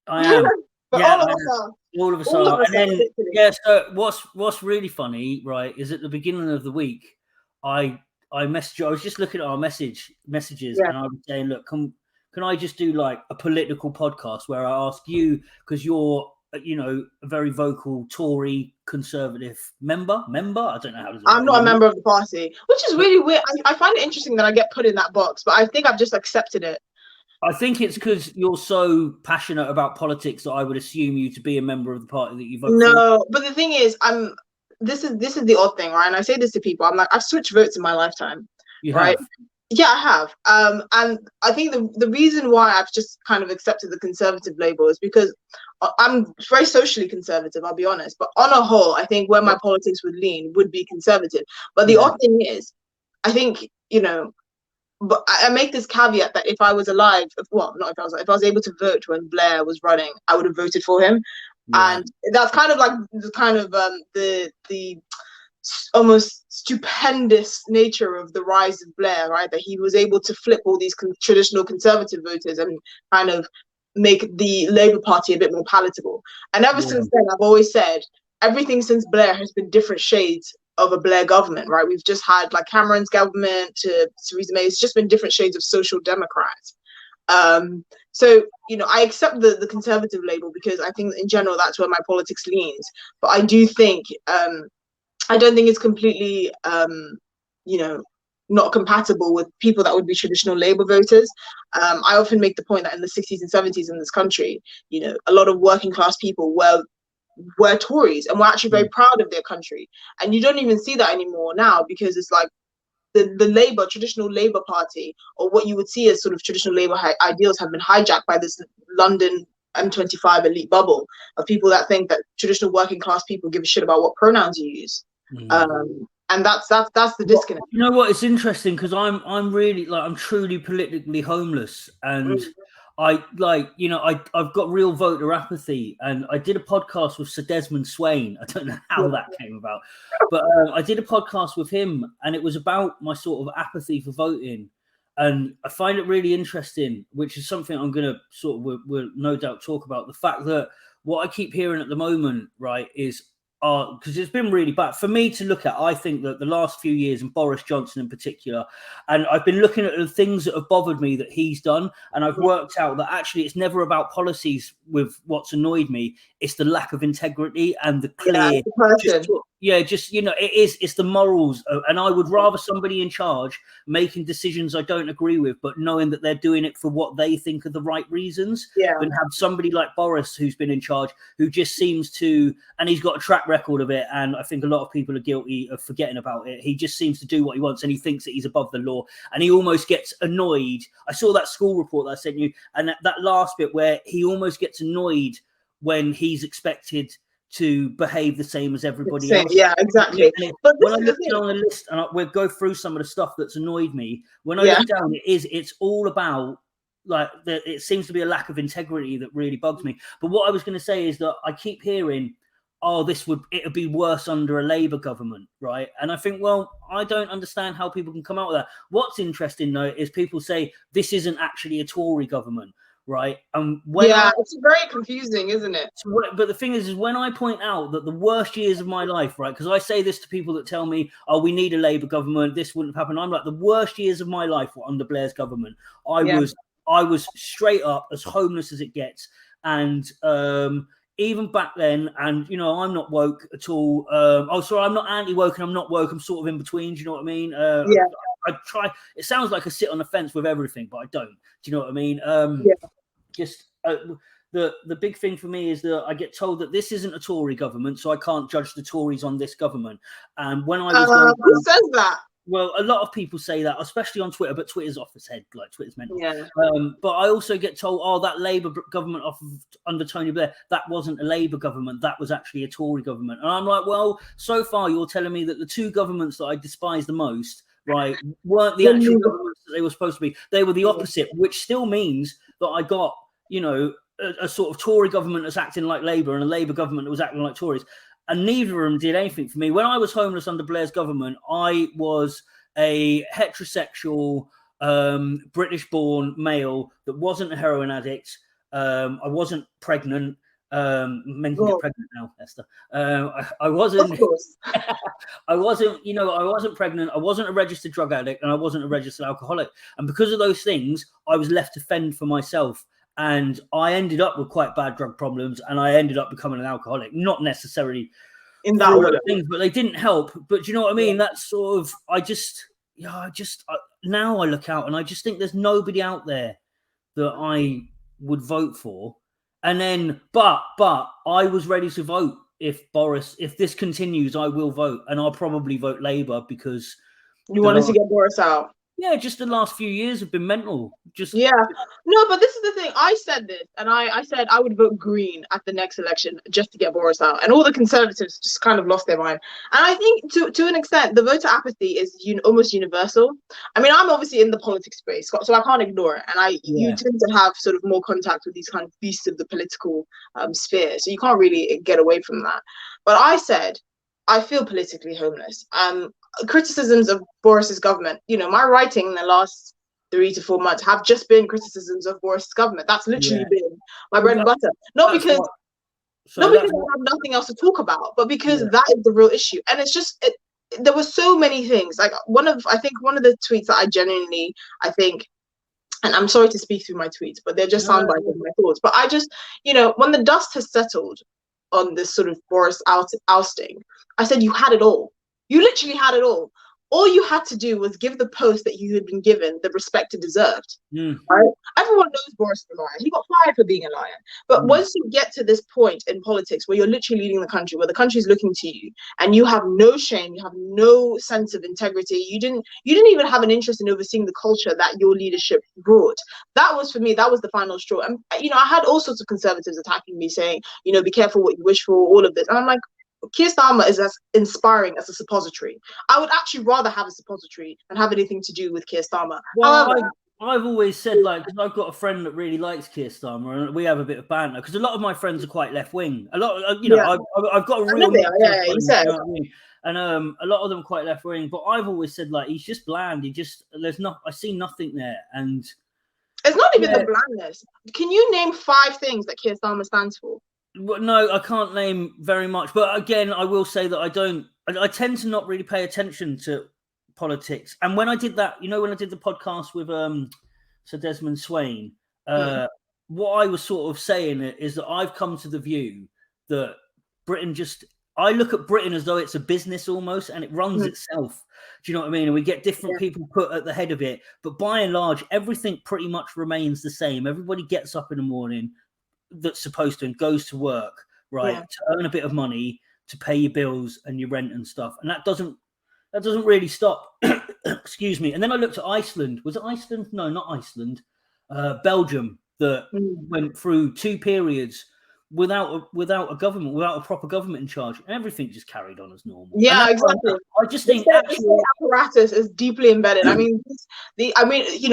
I am. But yeah, all of us are. All of us All are. of us And then, literally. yeah, so what's really funny, right, is at the beginning of the week, I messaged you. I was just looking at our messages, Yeah. and I was saying, look, can I just do like a political podcast where I ask you, because you're, you know, a very vocal Tory conservative member. I don't know how to. I'm not a member of the party, which is really weird. I find it interesting that I get put in that box, but I think I've just accepted it. I think it's because you're so passionate about politics that I would assume you to be a member of the party that you vote for. No, but the thing is, this is the odd thing, right? And I say this to people. I'm like, I've switched votes in my lifetime. You right? have? Yeah, I have. And I think the reason why I've just kind of accepted the conservative label is because I'm very socially conservative, I'll be honest. But on a whole, I think where my politics would lean would be conservative. But the odd thing is, I think, you know, but I make this caveat that if I was alive, well, not if I was able to vote when Blair was running, I would have voted for him. Yeah. And that's kind of like the almost stupendous nature of the rise of Blair, right? That he was able to flip all these traditional conservative voters and kind of make the Labour Party a bit more palatable. And ever since then, I've always said everything since Blair has been different shades of a Blair government, right? We've just had like Cameron's government to Theresa May. It's just been different shades of social democrats. So, you know, I accept the conservative label because I think in general that's where my politics leans. But I do think I don't think it's completely, you know, not compatible with people that would be traditional Labour voters. I often make the point that in the 60s and 70s in this country, you know, a lot of working class people were Tories and were actually very proud of their country. And you don't even see that anymore now because it's like the traditional Labour Party, or what you would see as sort of traditional Labour ideals have been hijacked by this London M25 elite bubble of people that think that traditional working class people give a shit about what pronouns you use. And that's the disconnect. You know what? It's interesting because I'm really like I'm truly politically homeless, and I like, you know, I've got real voter apathy, and I did a podcast with Sir Desmond Swain. I don't know how that came about, but I did a podcast with him, and it was about my sort of apathy for voting. And I find it really interesting, which is something I'm going to sort of will no doubt talk about. The fact that what I keep hearing at the moment, right, is because it's been really bad for me to look at. I think that the last few years, and Boris Johnson in particular, and I've been looking at the things that have bothered me that he's done, and I've worked out that actually it's never about policies with what's annoyed me. It's the lack of integrity and the clear, just you know, it's the morals. And I would rather somebody in charge making decisions I don't agree with, but knowing that they're doing it for what they think are the right reasons, than have somebody like Boris who's been in charge, who just seems to, and he's got a track record of it, and I think a lot of people are guilty of forgetting about it. He just seems to do what he wants, and he thinks that he's above the law, and he almost gets annoyed. I saw that school report that I sent you, and that last bit where he almost gets annoyed when he's expected to behave the same as everybody else. Yeah, exactly. But when I look down the list, and we'll go through some of the stuff that's annoyed me, when I look down, it's all about, like, it seems to be a lack of integrity that really bugs me. But what I was going to say is that I keep hearing, oh, it would be worse under a Labour government, right? And I think, well, I don't understand how people can come out with that. What's interesting, though, is people say this isn't actually a Tory government, right? And it's very confusing, isn't it? But the thing is when I point out that the worst years of my life, right? Because I say this to people that tell me, oh, we need a Labour government, this wouldn't happen. I'm like, the worst years of my life were under Blair's government. I was straight up as homeless as it gets, and even back then, and, you know, I'm not woke at all. I'm not anti-woke and I'm not woke. I'm sort of in between. Do you know what I mean? I try. It sounds like I sit on the fence with everything, but I don't. Do you know what I mean? The big thing for me is that I get told that this isn't a Tory government, so I can't judge the Tories on this government. And when I was who says that? Well, a lot of people say that, especially on Twitter, but Twitter's off its head, like Twitter's mental. But I also get told, oh, that Labour government under Tony Blair, that wasn't a Labour government, that was actually a Tory government. And I'm like, well, so far you're telling me that the two governments that I despise the most, right, weren't the actual governments that they were supposed to be. They were the opposite, which still means that I got, you know, a sort of Tory government that's acting like Labour and a Labour government that was acting like Tories. And neither of them did anything for me. When I was homeless under Blair's government, I was a heterosexual, British-born male that wasn't a heroin addict. I wasn't pregnant. Men can get pregnant now, Esther. I Of wasn't. course. I wasn't. You know, I wasn't pregnant. I wasn't a registered drug addict, and I wasn't a registered alcoholic. And because of those things, I was left to fend for myself. And I ended up with quite bad drug problems, and I ended up becoming an alcoholic. Not necessarily in that order, things, but they didn't help. But do you know what I mean? That's sort of. Now I look out and I just think there's nobody out there that I would vote for. And then, but I was ready to vote if this continues, I will vote, and I'll probably vote Labour because you wanted to get Boris out. Yeah, just the last few years have been mental. No, but this is the thing. I said this, and I said I would vote Green at the next election just to get Boris out, and all the Conservatives just kind of lost their mind. And I think to an extent, the voter apathy is almost universal. I mean, I'm obviously in the politics space, so I can't ignore it. And you tend to have sort of more contact with these kind of beasts of the political sphere, so you can't really get away from that. But I said I feel politically homeless. Criticisms of Boris's government, my writing in the last 3 to 4 months have just been criticisms of Boris's government. That's literally been my bread and butter. Not because I have nothing else to talk about, but because that is the real issue. And it's just there were so many things. Like one of the tweets that I genuinely think, and I'm sorry to speak through my tweets, but they're just soundbites of my thoughts. But I just, when the dust has settled on this sort of Boris ousting, I said you had it all. You literally had it all. All you had to do was give the post that you had been given the respect it deserved. Right? Everyone knows Boris is a liar. He got fired for being a liar. But once you get to this point in politics where you're literally leading the country, where the country is looking to you, and you have no shame, you have no sense of integrity, you didn't even have an interest in overseeing the culture that your leadership brought. That was, for me, that was the final straw. And I had all sorts of Conservatives attacking me, saying, be careful what you wish for, all of this. And I'm like, Keir Starmer is as inspiring as a suppository. I would actually rather have a suppository than have anything to do with Keir Starmer. Well, however, I've always said, because I've got a friend that really likes Keir Starmer, and we have a bit of banter, because a lot of my friends are quite left wing. A lot, I've got a real mix of friends, you know what I mean? And a lot of them are quite left wing. But I've always said, he's just bland. I see nothing there, and it's not even the blandness. Can you name 5 things that Keir Starmer stands for? No, I can't name very much. But again, I will say that I tend to not really pay attention to politics. And when I did that, when I did the podcast with Sir Desmond Swain, what I was sort of saying is that I've come to the view that Britain I look at Britain as though it's a business almost, and it runs itself. Do you know what I mean? And we get different people put at the head of it. But by and large, everything pretty much remains the same. Everybody gets up in the morning that's supposed to and goes to work, right, to earn a bit of money to pay your bills and your rent and stuff, and that doesn't really stop. Excuse me. And then I looked at Iceland. Was it Iceland? No, not Iceland. Belgium, that went through 2 periods without a government, without a proper government in charge, and everything just carried on as normal. Yeah, exactly. I just think actually apparatus is deeply embedded. I mean,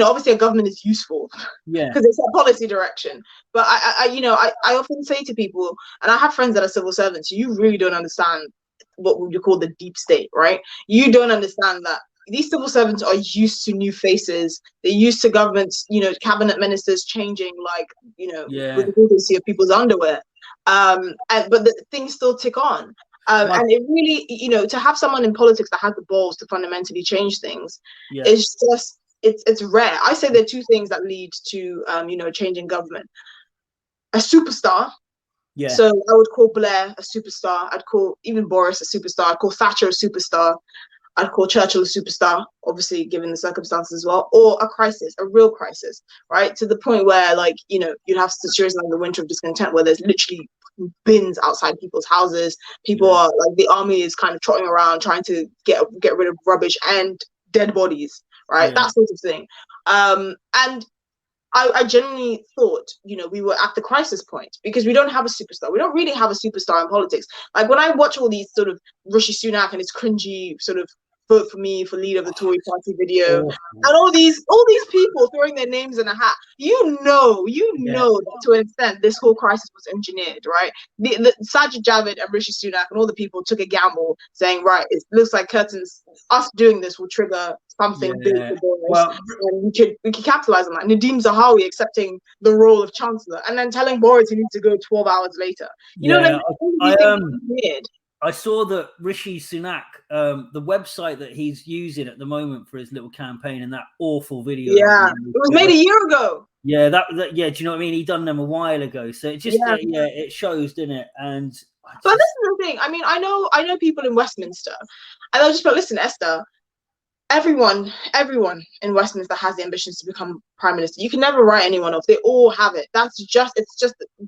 obviously a government is useful, because it's a policy direction. But I often say to people, and I have friends that are civil servants, you really don't understand what would you call the deep state, right? You don't understand that these civil servants are used to new faces. They're used to governments, cabinet ministers changing, with the frequency of people's underwear. But the things still tick on. And it really, to have someone in politics that has the balls to fundamentally change things is just, it's rare. I say there are 2 things that lead to, changing government. A superstar. Yeah. So I would call Blair a superstar. I'd call even Boris a superstar. I'd call Thatcher a superstar. I'd call Churchill a superstar, obviously, given the circumstances as well, or a crisis, a real crisis, right? To the point where, you'd have situations like the Winter of Discontent, where there's literally bins outside people's houses. People are the army is kind of trotting around trying to get rid of rubbish and dead bodies, right? That sort of thing. And I genuinely thought, we were at the crisis point, because we don't have a superstar. We don't really have a superstar in politics. Like when I watch all these sort of Rishi Sunak and his cringy sort of vote for me for leader of the Tory party video, Oh, and all these people throwing their names in a hat. You know that to an extent this whole crisis was engineered, right? The Sajid Javid and Rishi Sunak and all the people took a gamble, saying, right, it looks like curtains. Us doing this will trigger something big for Boris, well, and we could capitalize on that. Nadeem Zahawi accepting the role of chancellor and then telling Boris he needs to go 12 hours later. You know what I mean? I saw that Rishi Sunak, the website that he's using at the moment for his little campaign, and that awful video. Yeah, it was made a year ago. Yeah, that yeah. Do you know what I mean? He done them a while ago, so it just it shows, didn't it? And but this is the thing. I mean, I know people in Westminster, and they'll just be like, listen, Esther. Everyone in Westminster has the ambitions to become prime minister. You can never write anyone off. They all have it. It's just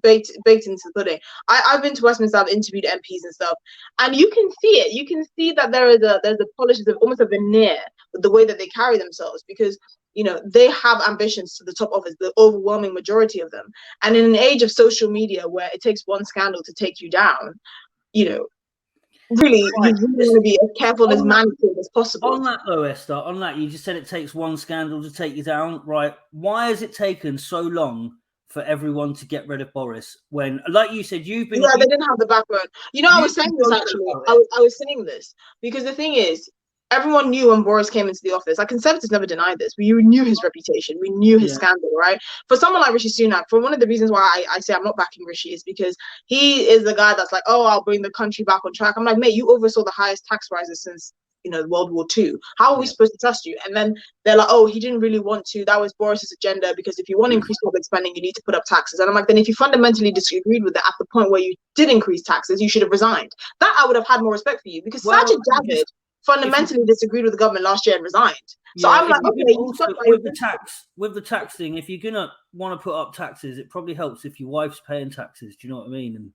baked into the pudding. I've been to Westminster. I've interviewed MPs and stuff, and you can see it. You can see that there's a polish, almost a veneer with the way that they carry themselves, because they have ambitions to the top office, the overwhelming majority of them. And in an age of social media where it takes one scandal to take you down, really, you really want to be as careful as managed as possible. On that though, Esther, you just said it takes one scandal to take you down, right? Why has it taken so long for everyone to get rid of Boris when, like you said, you've been... Yeah, they didn't have the backbone. I was saying this actually. I was saying this because the thing is, everyone knew when Boris came into the office. Like, Conservatives never denied this. We knew his reputation. We knew his scandal, right? For someone like Rishi Sunak, for one of the reasons why I say I'm not backing Rishi is because he is the guy that's like, oh, I'll bring the country back on track. I'm like, mate, you oversaw the highest tax rises since World War II. How are we supposed to trust you? And then they're like, oh, he didn't really want to. That was Boris's agenda, because if you want to increase public spending, you need to put up taxes. And I'm like, then if you fundamentally disagreed with that at the point where you did increase taxes, you should have resigned. That I would have had more respect for you, because Sajid Javid fundamentally disagreed with the government last year and resigned. So I'm like, okay, with the tax thing, if you're gonna want to put up taxes, it probably helps if your wife's paying taxes. Do you know what I mean? And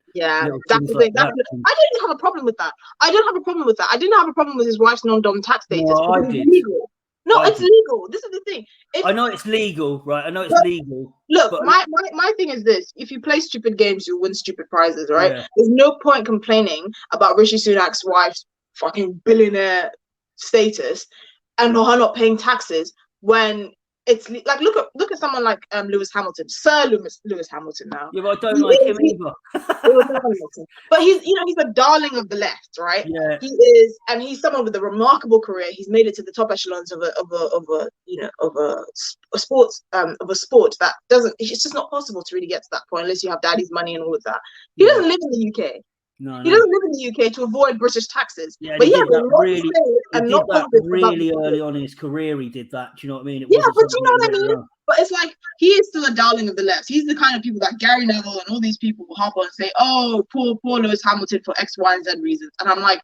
that's the thing. I didn't have a problem with that. I didn't have a problem with his wife's non-dom tax status. No, I did. It's legal. This is the thing. I know it's legal, right? Legal. Look, my thing is this: if you play stupid games, you'll win stupid prizes, right? Yeah. There's no point complaining about Rishi Sunak's wife's fucking billionaire status and her not paying taxes when it's like, look at someone like Lewis Hamilton, Sir Lewis Hamilton now. Yeah, but I don't like him either. But he's a darling of the left, right? Yeah, he is, and he's someone with a remarkable career. He's made it to the top echelons of a sport that doesn't. It's just not possible to really get to that point unless you have daddy's money and all of that. He doesn't live in the UK. No. He doesn't live in the UK to avoid British taxes. Yeah, but he did that really early on in his career. He did that. Do you know what I mean? But you know what I mean? But it's like, he is still a darling of the left. He's the kind of people that Gary Neville and all these people will hop on and say, oh, poor Lewis Hamilton for X, Y, and Z reasons. And I'm like,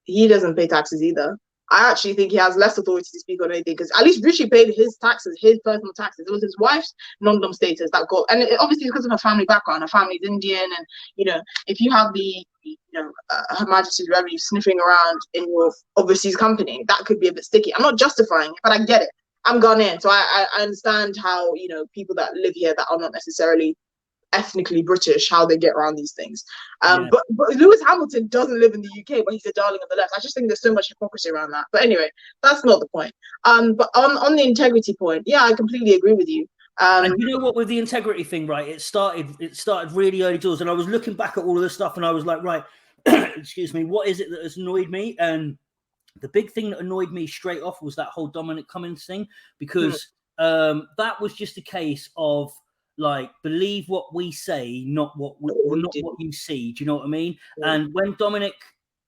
he doesn't pay taxes either. I actually think he has less authority to speak on anything, because at least Rishi paid his taxes, his personal taxes. It was his wife's non-dom status that got, and obviously because of her family background. Her family's Indian, and if you have the Her Majesty's revenue sniffing around in your overseas company, that could be a bit sticky. I'm not justifying it, but I get it. I'm Ghanaian, so I understand how people that live here that are not necessarily ethnically British, how they get around these things. But Lewis Hamilton doesn't live in the UK, but he's a darling of the left. I just think there's so much hypocrisy around that. But anyway, that's not the point. But on the integrity point, yeah, I completely agree with you. And you know what, with the integrity thing, right? It started really early doors, and I was looking back at all of this stuff, and I was like, right, excuse me, what is it that has annoyed me? And the big thing that annoyed me straight off was that whole Dominic Cummings thing, because that was just a case of, like, believe what we say, not what you see. Do you know what I mean? Yeah. And when Dominic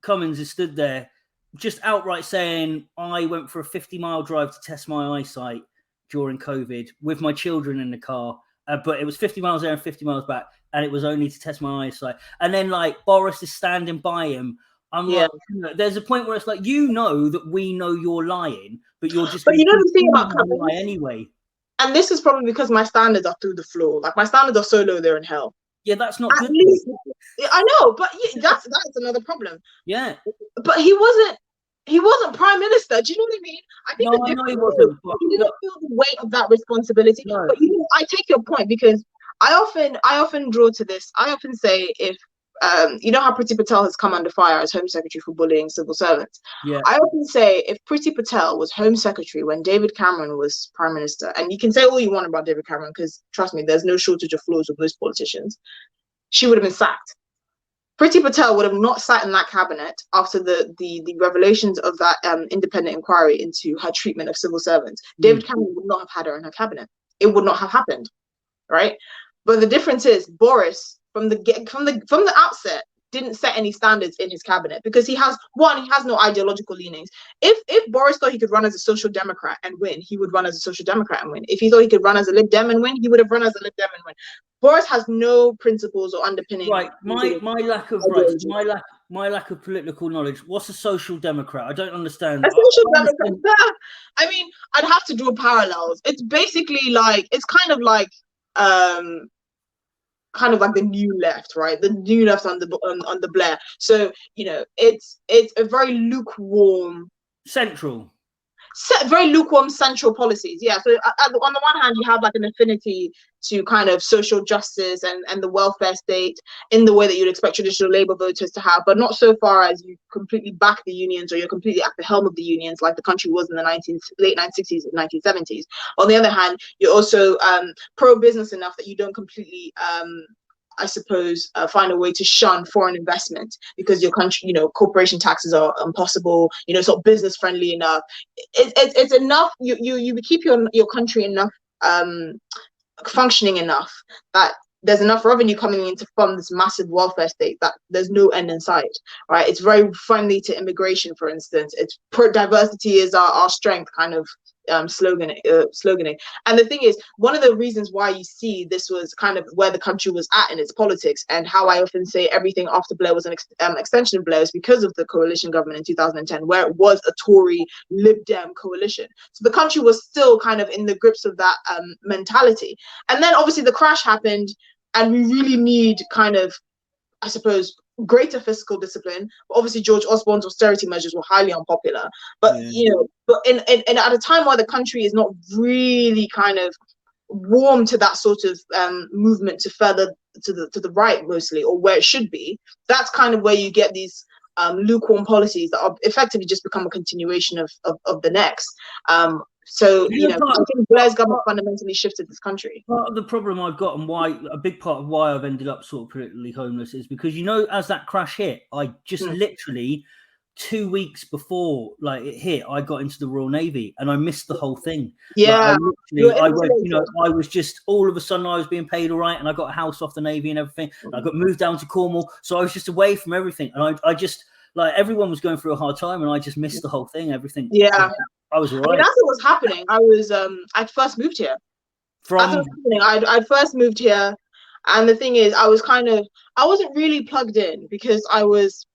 Cummings is stood there, just outright saying, I went for a 50-mile drive to test my eyesight during COVID with my children in the car, but it was 50 miles there and 50 miles back, and it was only to test my eyesight. And then, like, Boris is standing by him. I'm like, there's a point where it's like, that we know you're lying, but you're just. But the thing about Cummings lie anyway. And this is probably because my standards are through the floor. Like, my standards are so low, they're in hell. Yeah, that's not good. Least, I know, but that's another problem. Yeah. But he wasn't prime minister. Do you know what I mean? I think I know he wasn't. He didn't feel the weight of that responsibility. No. But I take your point, because I often draw to this. I often say, if you know how Priti Patel has come under fire as Home Secretary for bullying civil servants. Yeah. I often say if Priti Patel was Home Secretary when David Cameron was Prime Minister, and you can say all you want about David Cameron, because trust me, there's no shortage of flaws with most politicians, she would have been sacked. Priti Patel would have not sat in that cabinet after the revelations of that independent inquiry into her treatment of civil servants. David Cameron would not have had her in her cabinet. It would not have happened, right? But the difference is Boris, from the outset, didn't set any standards in his cabinet because he has no ideological leanings. If Boris thought he could run as a social democrat and win, he would run as a social democrat and win. If he thought he could run as a Lib Dem and win, he would have run as a Lib Dem and win. Boris has no principles or underpinning. Right, my lack of political knowledge. What's a social democrat? I don't understand. A social democrat. I mean, I'd have to draw parallels. It's basically like, it's kind of like the new left, right? The new left under Blair. So, you know, it's a very lukewarm very lukewarm central policies. Yeah. So on the one hand, you have like an affinity to kind of social justice and the welfare state in the way that you'd expect traditional Labour voters to have, but not so far as you completely back the unions or you're completely at the helm of the unions like the country was in the late 1960s and 1970s. On the other hand, you're also pro-business enough that you don't completely I suppose, find a way to shun foreign investment because your country, you know, corporation taxes are impossible, you know, sort of business friendly enough. It's enough. You keep your country enough functioning enough that there's enough revenue coming in to fund this massive welfare state that there's no end in sight, right? It's very friendly to immigration, for instance. It's diversity is our strength kind of sloganing. And the thing is, one of the reasons why you see this was kind of where the country was at in its politics, and how I often say everything after Blair was an extension of Blair, is because of the coalition government in 2010, where it was a Tory Lib Dem coalition. So the country was still kind of in the grips of that mentality. And then obviously the crash happened, and we really need kind of, I suppose, greater fiscal discipline. But obviously George Osborne's austerity measures were highly unpopular. But you know, but in at a time where the country is not really kind of warm to that sort of movement to further to the right mostly, or where it should be, that's kind of where you get these lukewarm policies that are effectively just become a continuation of the next. So, you know, I think Blair's government fundamentally shifted this country. Part of the problem I've got, and why a big part of why I've ended up sort of politically homeless, is because, you know, as that crash hit, I just literally 2 weeks before like it hit, I got into the Royal Navy and I missed the whole thing. Yeah, like, I went, you know, I was just all of a sudden I was being paid all right, and I got a house off the Navy and everything. I got moved down to Cornwall, so I was just away from everything, and I just, like, everyone was going through a hard time, and I just missed the whole thing. Everything. Yeah. I was all right. I mean, as it was happening, I'd first moved here. As it was happening, I'd first moved here, and the thing is, I wasn't really plugged in because I was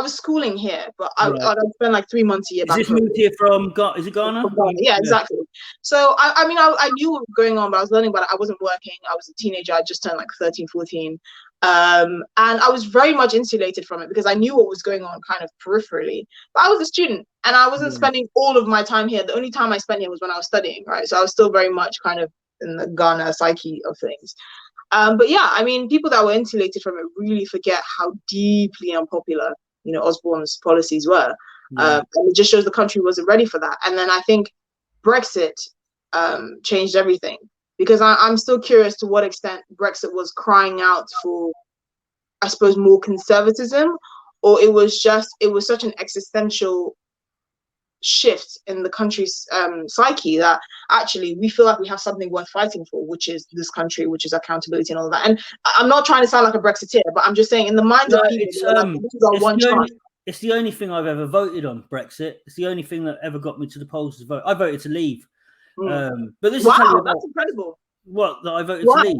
schooling here, but I'd spend like 3 months a year. Is this moved here from? Is it Ghana? From Ghana. Yeah, exactly. So I mean, I knew what was going on, but I was learning about it. I wasn't working. I was a teenager. I just turned like 13, 14. And I was very much insulated from it because I knew what was going on kind of peripherally. But I was a student, and I wasn't spending all of my time here. The only time I spent here was when I was studying, right? So I was still very much kind of in the Ghana psyche of things. But yeah, I mean, people that were insulated from it really forget how deeply unpopular, you know, Osborne's policies were. And it just shows the country wasn't ready for that. And then I think Brexit changed everything. Because I'm still curious to what extent Brexit was crying out for, I suppose, more conservatism, or it was such an existential shift in the country's psyche that actually we feel like we have something worth fighting for, which is this country, which is accountability and all that. And I'm not trying to sound like a Brexiteer, but I'm just saying in the minds of people, this is our one chance. It's the only thing I've ever voted on, Brexit. It's the only thing that ever got me to the polls to vote. I voted to leave. But this is that's incredible. What, that I voted to leave?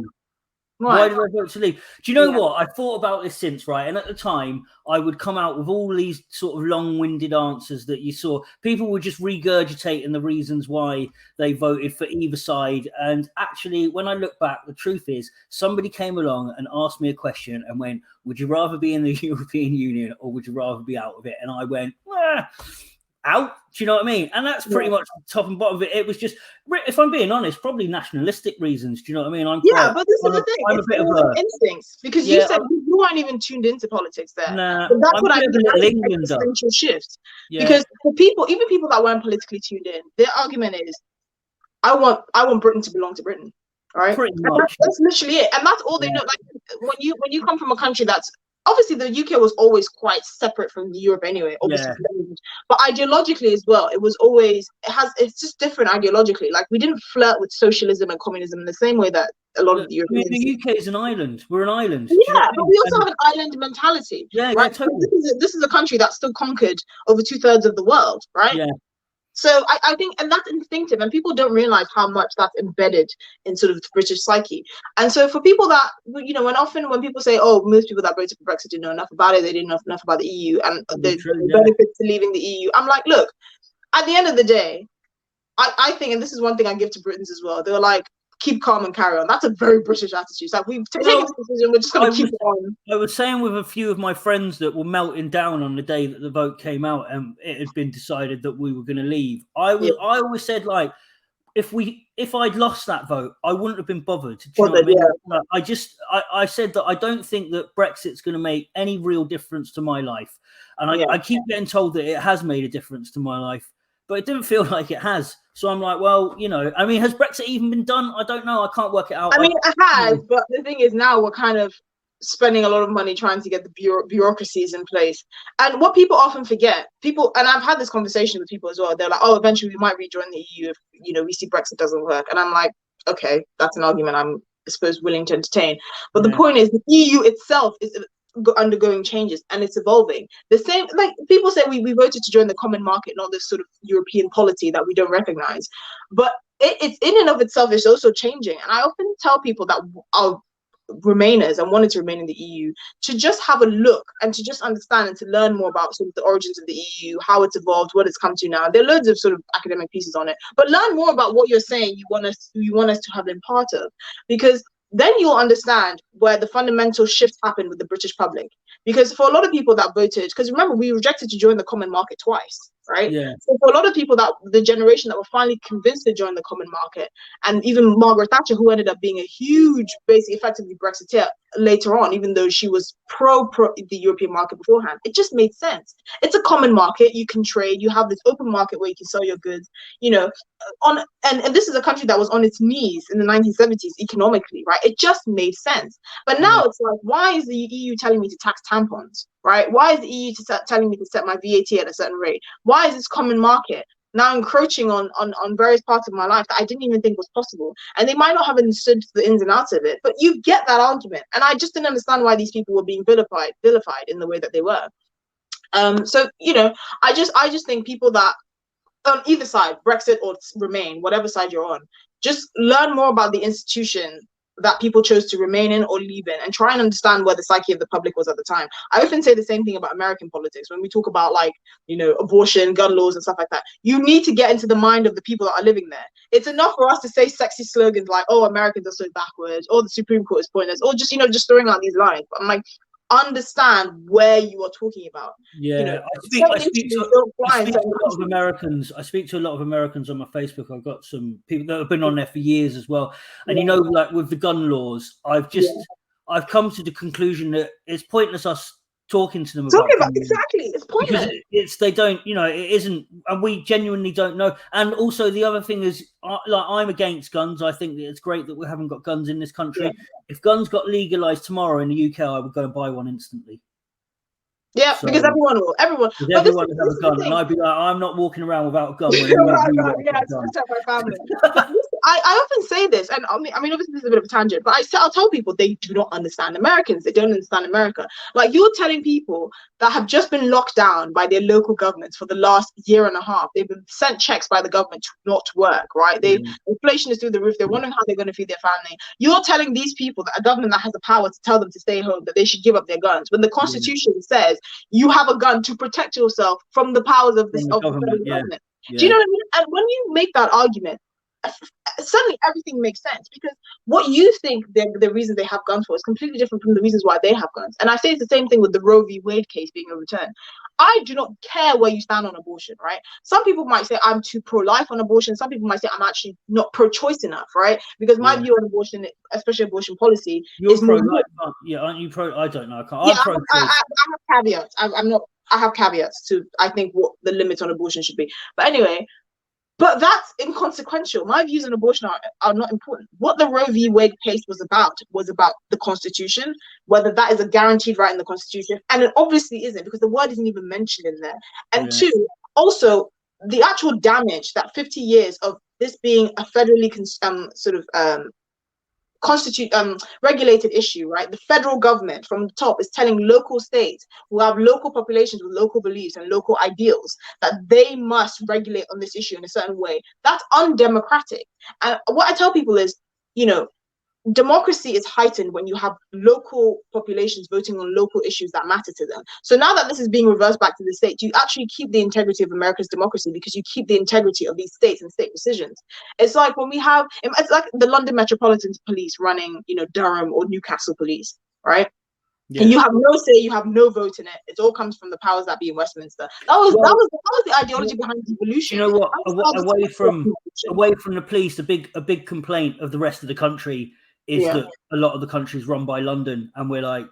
Why did I vote to leave? Do you know what? I've thought about this since, right? And at the time, I would come out with all these sort of long-winded answers that you saw. People were just regurgitating the reasons why they voted for either side. And actually, when I look back, the truth is somebody came along and asked me a question and went, would you rather be in the European Union or would you rather be out of it? And I went, out. Do you know what I mean? And that's pretty much top and bottom of it. It was just, if I'm being honest, probably nationalistic reasons. Do you know what I mean? But this is the thing. It's bit of instincts, because you said you weren't even tuned into politics there. Nah, So that's I'm what a I bit of mean. a That's little an Englander. existential shift. Yeah. Because for people, even people that weren't politically tuned in, their argument is, I want Britain to belong to Britain. Right? Pretty And much. that's literally it. And that's all they know. Like when you come from a country that's obviously, the UK was always quite separate from Europe anyway, obviously. Yeah. But ideologically as well, it's just different ideologically. Like we didn't flirt with socialism and communism in the same way that a lot of the Europeans. I mean, the UK is an island. We're an island. Yeah, but we also have an island mentality. Yeah, right? yeah, totally. This is a country that still conquered over 2/3 of the world, right? Yeah. So I think, and that's instinctive, and people don't realize how much that's embedded in sort of the British psyche. And so for people that, when people say, oh, most people that voted for Brexit didn't know enough about it, they didn't know enough about the EU and the benefits to leaving the EU. I'm like, look, at the end of the day, I think, and this is one thing I give to Britons as well, they were like, keep calm and carry on. That's a very British attitude. It's like, we've taken this decision, we're just going to keep it on. I was saying with a few of my friends that were melting down on the day that the vote came out and it had been decided that we were going to leave. I always said, like, if I'd lost that vote, I wouldn't have been bothered. Do you know what I mean? Yeah. I said that I don't think that Brexit's going to make any real difference to my life. And I keep getting told that it has made a difference to my life, but it didn't feel like it has. So I'm like, well, I mean, has Brexit even been done? I don't know. I can't work it out. I mean, it has, but the thing is now we're kind of spending a lot of money trying to get the bureaucracies in place. And what people often forget, and I've had this conversation with people as well, they're like, oh, eventually we might rejoin the EU if, we see Brexit doesn't work. And I'm like, okay, that's an argument I'm, I suppose, willing to entertain. But the point is, the EU itself is undergoing changes and it's evolving. The same, like people say we voted to join the common market, not this sort of European polity that we don't recognize. But it's in and of itself is also changing. And I often tell people that our Remainers and wanted to remain in the EU to just have a look and to just understand and to learn more about sort of the origins of the EU, how it's evolved, what it's come to now. There are loads of sort of academic pieces on it, but learn more about what you're saying you want us to have been part of, because then you'll understand where the fundamental shift happened with the British public. Because for a lot of people that voted, because remember, we rejected to join the common market twice, right? Yeah. So for a lot of people, that the generation that were finally convinced to join the common market, and even Margaret Thatcher, who ended up being a huge, basically effectively Brexiteer later on, even though she was pro the European market beforehand, it just made sense. It's a common market, you can trade, you have this open market where you can sell your goods, and this is a country that was on its knees in the 1970s economically, right? It just made sense. But now it's like, why is the EU telling me to tax tampons, right? Why is the EU telling me to set my VAT at a certain rate? Why is this common market now encroaching on various parts of my life that I didn't even think was possible? And they might not have understood the ins and outs of it, but you get that argument. And I just didn't understand why these people were being vilified in the way that they were. So I just think people that on either side, Brexit or Remain, whatever side you're on, just learn more about the institution that people chose to remain in or leave in, and try and understand where the psyche of the public was at the time. I often say the same thing about American politics when we talk about, like, abortion, gun laws and stuff like that. You need to get into the mind of the people that are living there. It's enough for us to say sexy slogans like, oh, Americans are so backwards, or the Supreme Court is pointless, or just throwing out these lines. But I'm like, understand where you are talking about. Yeah, I speak to a lot of Americans. I speak to a lot of Americans on my Facebook. I've got some people that have been on there for years as well. And like with the gun laws, I've come to the conclusion that it's pointless us talking to them about exactly. It's pointless. They don't, it isn't, and we genuinely don't know. And also the other thing is, like, I'm against guns. I think that it's great that we haven't got guns in this country. Yeah. If guns got legalized tomorrow in the UK, I would go and buy one instantly. Yeah, so, because everyone will have a gun, and I'd be like, I'm not walking around without a gun. It's my family. I often say this, and I mean, obviously this is a bit of a tangent, but I'll tell people they do not understand Americans. They don't understand America. Like, you're telling people that have just been locked down by their local governments for the last year and a half. They've been sent checks by the government to not work, right? Inflation is through the roof. They're wondering how they're going to feed their family. You're telling these people that a government that has the power to tell them to stay home, that they should give up their guns, when the Constitution says you have a gun to protect yourself from the powers of the government. Yeah. Do you know what I mean? And when you make that argument, suddenly everything makes sense, because what you think the reason they have guns for is completely different from the reasons why they have guns. And I say it's the same thing with the Roe v. Wade case being overturned. I do not care where you stand on abortion, right? Some people might say I'm too pro-life on abortion. Some people might say I'm actually not pro-choice enough, right? Because my view on abortion, especially abortion policy, You're is pro-life, more. yeah, aren't you pro? I don't know. I can't. Yeah, I'm pro-choice. I have caveats. I'm not. I have caveats to I think what the limits on abortion should be. But anyway, but that's inconsequential. My views on abortion are not important. What the Roe v. Wade case was about the Constitution, whether that is a guaranteed right in the Constitution. And it obviously isn't, because the word isn't even mentioned in there. And two, also, the actual damage that 50 years of this being a federally regulated issue, right? The federal government from the top is telling local states who have local populations with local beliefs and local ideals that they must regulate on this issue in a certain way. That's undemocratic. And what I tell people is, democracy is heightened when you have local populations voting on local issues that matter to them. So now that this is being reversed back to the states, you actually keep the integrity of America's democracy, because you keep the integrity of these states and state decisions. It's like when it's like the London Metropolitan Police running, Durham or Newcastle Police, right? Yeah. And you have no say, you have no vote in it. It all comes from the powers that be in Westminster. That was the ideology behind devolution. You know what? Away from the police, a big complaint of the rest of the country is that a lot of the country is run by London, and we're like,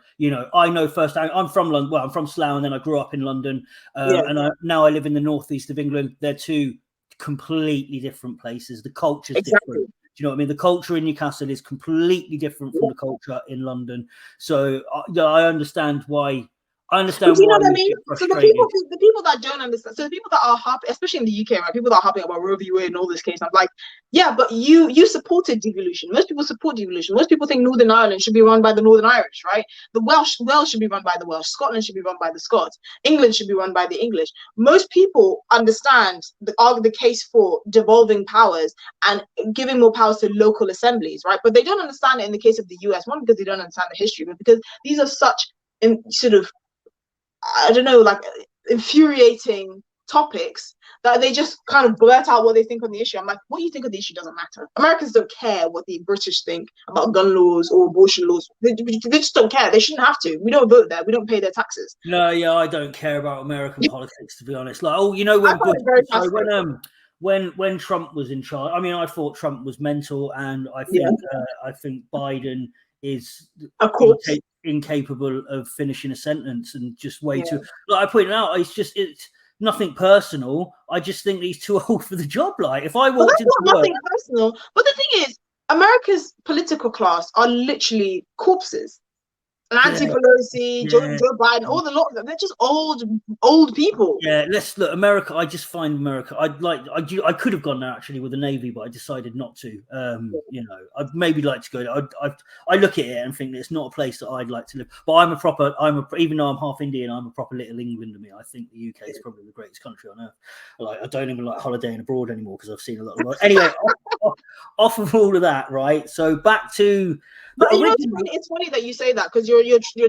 I know firsthand. I'm from London. Well, I'm from Slough, and then I grew up in London, and now I live in the northeast of England. They're two completely different places. The culture's different. Do you know what I mean? The culture in Newcastle is completely different from the culture in London. So I understand why. I understand. Do you know what I mean? So the people that don't understand, so the people that are happy, especially in the UK, right? People that are happy about Roe v. Wade and all this case, I'm like, yeah, but you supported devolution. Most people support devolution. Most people think Northern Ireland should be run by the Northern Irish, right? The Welsh should be run by the Welsh. Scotland should be run by the Scots. England should be run by the English. Most people understand the case for devolving powers and giving more powers to local assemblies, right? But they don't understand it in the case of the US. One, because they don't understand the history, but because these are such sort of, I don't know, like infuriating topics that they just kind of blurt out what they think on the issue. I'm like, what you think of the issue doesn't matter. Americans don't care what the British think about gun laws or abortion laws. They just don't care. They shouldn't have to. We don't vote there. We don't pay their taxes. No, yeah, I don't care about American politics, to be honest. Like, when Trump was in charge, I mean, I thought Trump was mental, and I think Biden is incapable of finishing a sentence and just way too. Like I pointed out, it's nothing personal. I just think he's too old for the job. Like if I walked into work, nothing personal. But the thing is, America's political class are literally corpses. Nancy Pelosi, Joe Biden, all the lot of them, they're just old people. Yeah, let's look. America, I just find America. I could have gone there actually with the Navy, but I decided not to. I'd maybe like to go. I look at it and think that it's not a place that I'd like to live. But even though I'm half Indian, I'm a proper little England to me. I think the UK is probably the greatest country on earth. Like I don't even like holidaying abroad anymore because I've seen a lot of. Anyway, off of all of that, right? So back to. But it's funny that you say that, because you're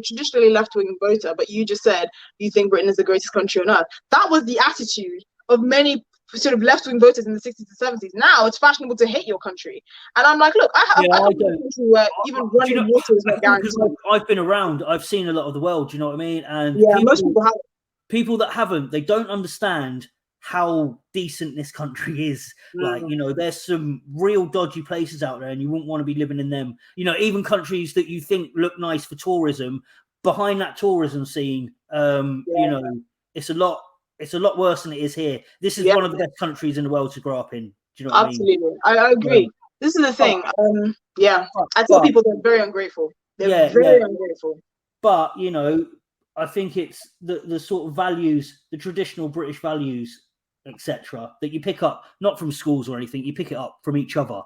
traditionally left-wing voter, but you just said you think Britain is the greatest country on earth. That was the attitude of many sort of left-wing voters in the 60s and 70s. Now it's fashionable to hate your country, and I'm like, look, I come from a country where even running water is not guaranteed. I've been around. I've seen a lot of the world. Do you know what I mean? And most people haven't. People that haven't, they don't understand how decent this country is. Like, there's some real dodgy places out there, and you wouldn't want to be living in them. Even countries that you think look nice for tourism, behind that tourism scene, it's a lot worse than it is here. This is one of the best countries in the world to grow up in. Do you know what Absolutely. I mean? I agree. This is the thing. I tell people they're very ungrateful. They're very ungrateful. But I think it's the sort of values, the traditional British values, etc., that you pick up not from schools or anything, you pick it up from each other.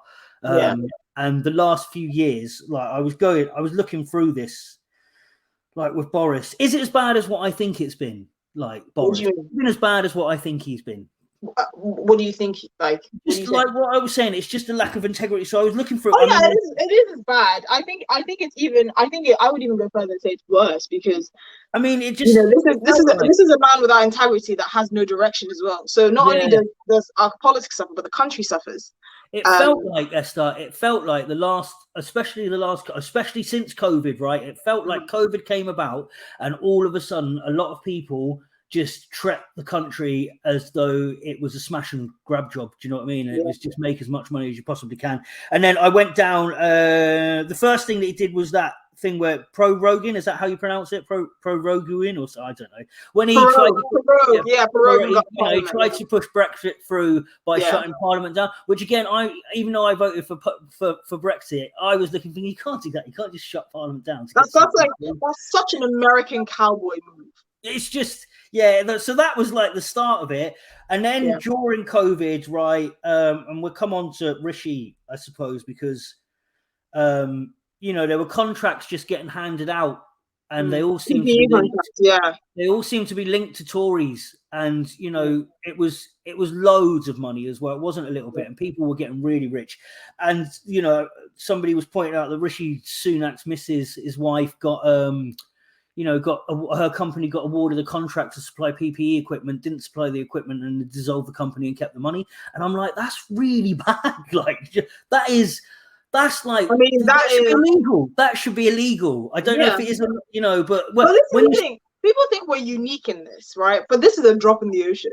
And the last few years, like I was looking through this, like with Boris, is it as bad as what I think it's been? Like Boris, it's been as bad as what I think he's been. What do you think? Like, just like what I was saying, it's just a lack of integrity. So I was looking for. It is bad. I think it's even. I would even go further and say it's worse, because I mean, it just. This is a man without integrity that has no direction as well. So not only does our politics suffer, but the country suffers. It felt like, Esther, it felt like especially since COVID, right? It felt like COVID came about and all of a sudden a lot of people just treated the country as though it was a smash and grab job. Do you know what I mean? It was just make as much money as you possibly can. And then I went down, the first thing that he did was that thing where Rogan, is that how you pronounce it? Rogan, or so, I don't know. When he tried to push Brexit through by shutting Parliament down, which again, even though I voted for Brexit, I was thinking you can't do that. You can't just shut Parliament down. That's such an American cowboy move. It's just, so that was like the start of it. And then during COVID, right, and we'll come on to Rishi, I suppose, because there were contracts just getting handed out, and they all seemed to be linked, they all seemed to be linked to Tories, and it was loads of money as well. It wasn't a little bit, and people were getting really rich. And somebody was pointing out that Rishi Sunak's missus, his wife, got her company got awarded a contract to supply PPE equipment, didn't supply the equipment, and dissolved the company and kept the money. And I'm like, that's really bad. Like that's like, I mean, that should be illegal. That should be illegal. I don't know if it is, but people think we're unique in this, right? But this is a drop in the ocean.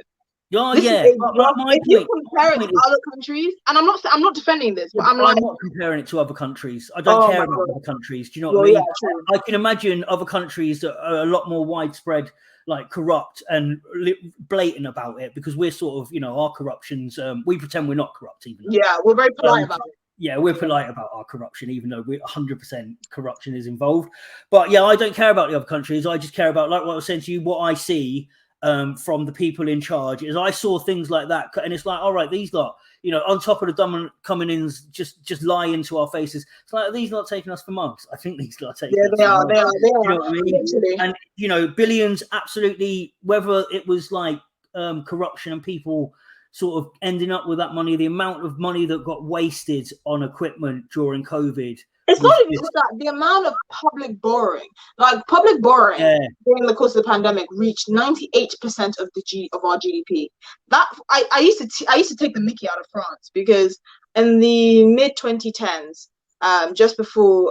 If you compare it to other countries, and I'm not defending this, but I'm not comparing it to other countries. I don't care about other countries. Do you know what I mean? I can imagine other countries that are a lot more widespread, like corrupt and blatant about it, because we're sort of, our corruptions. We pretend we're not corrupt, even. We're very polite about it. Yeah, we're polite about our corruption, even though we're 100% corruption is involved. But I don't care about the other countries. I just care about, like what I was saying to you, what I see from the people in charge. Is I saw things like that, and it's like, all right, these lot, on top of the dumb coming in, just lie into our faces. It's like, are these lot taking us for mugs? I think these lot taking us for mugs. They are. You know what I mean? And billions, absolutely. Whether it was like corruption and people sort of ending up with that money, the amount of money that got wasted on equipment during COVID. It's not even just that, the amount of public borrowing. Like public borrowing during the course of the pandemic reached 98% of our GDP. That I used to take the mickey out of France, because in the mid 2010s, just before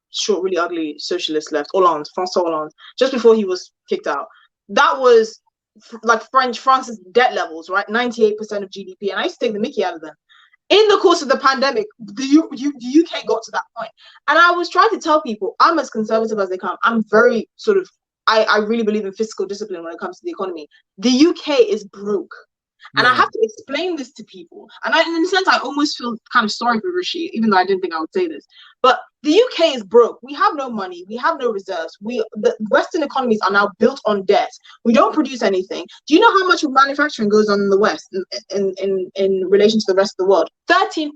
short, really ugly socialist left, François Hollande, just before he was kicked out, that was like France's debt levels, right? 98% of GDP, and I used to take the mickey out of them. In the course of the pandemic, the UK got to that point, and I was trying to tell people, I'm as conservative as they come. I'm very I really believe in fiscal discipline when it comes to the economy. The UK is broke. And I have to explain this to people. And in a sense, I almost feel kind of sorry for Rishi, even though I didn't think I would say this. But the UK is broke. We have no money. We have no reserves. The Western economies are now built on debt. We don't produce anything. Do you know how much manufacturing goes on in the West in relation to the rest of the world? 13%.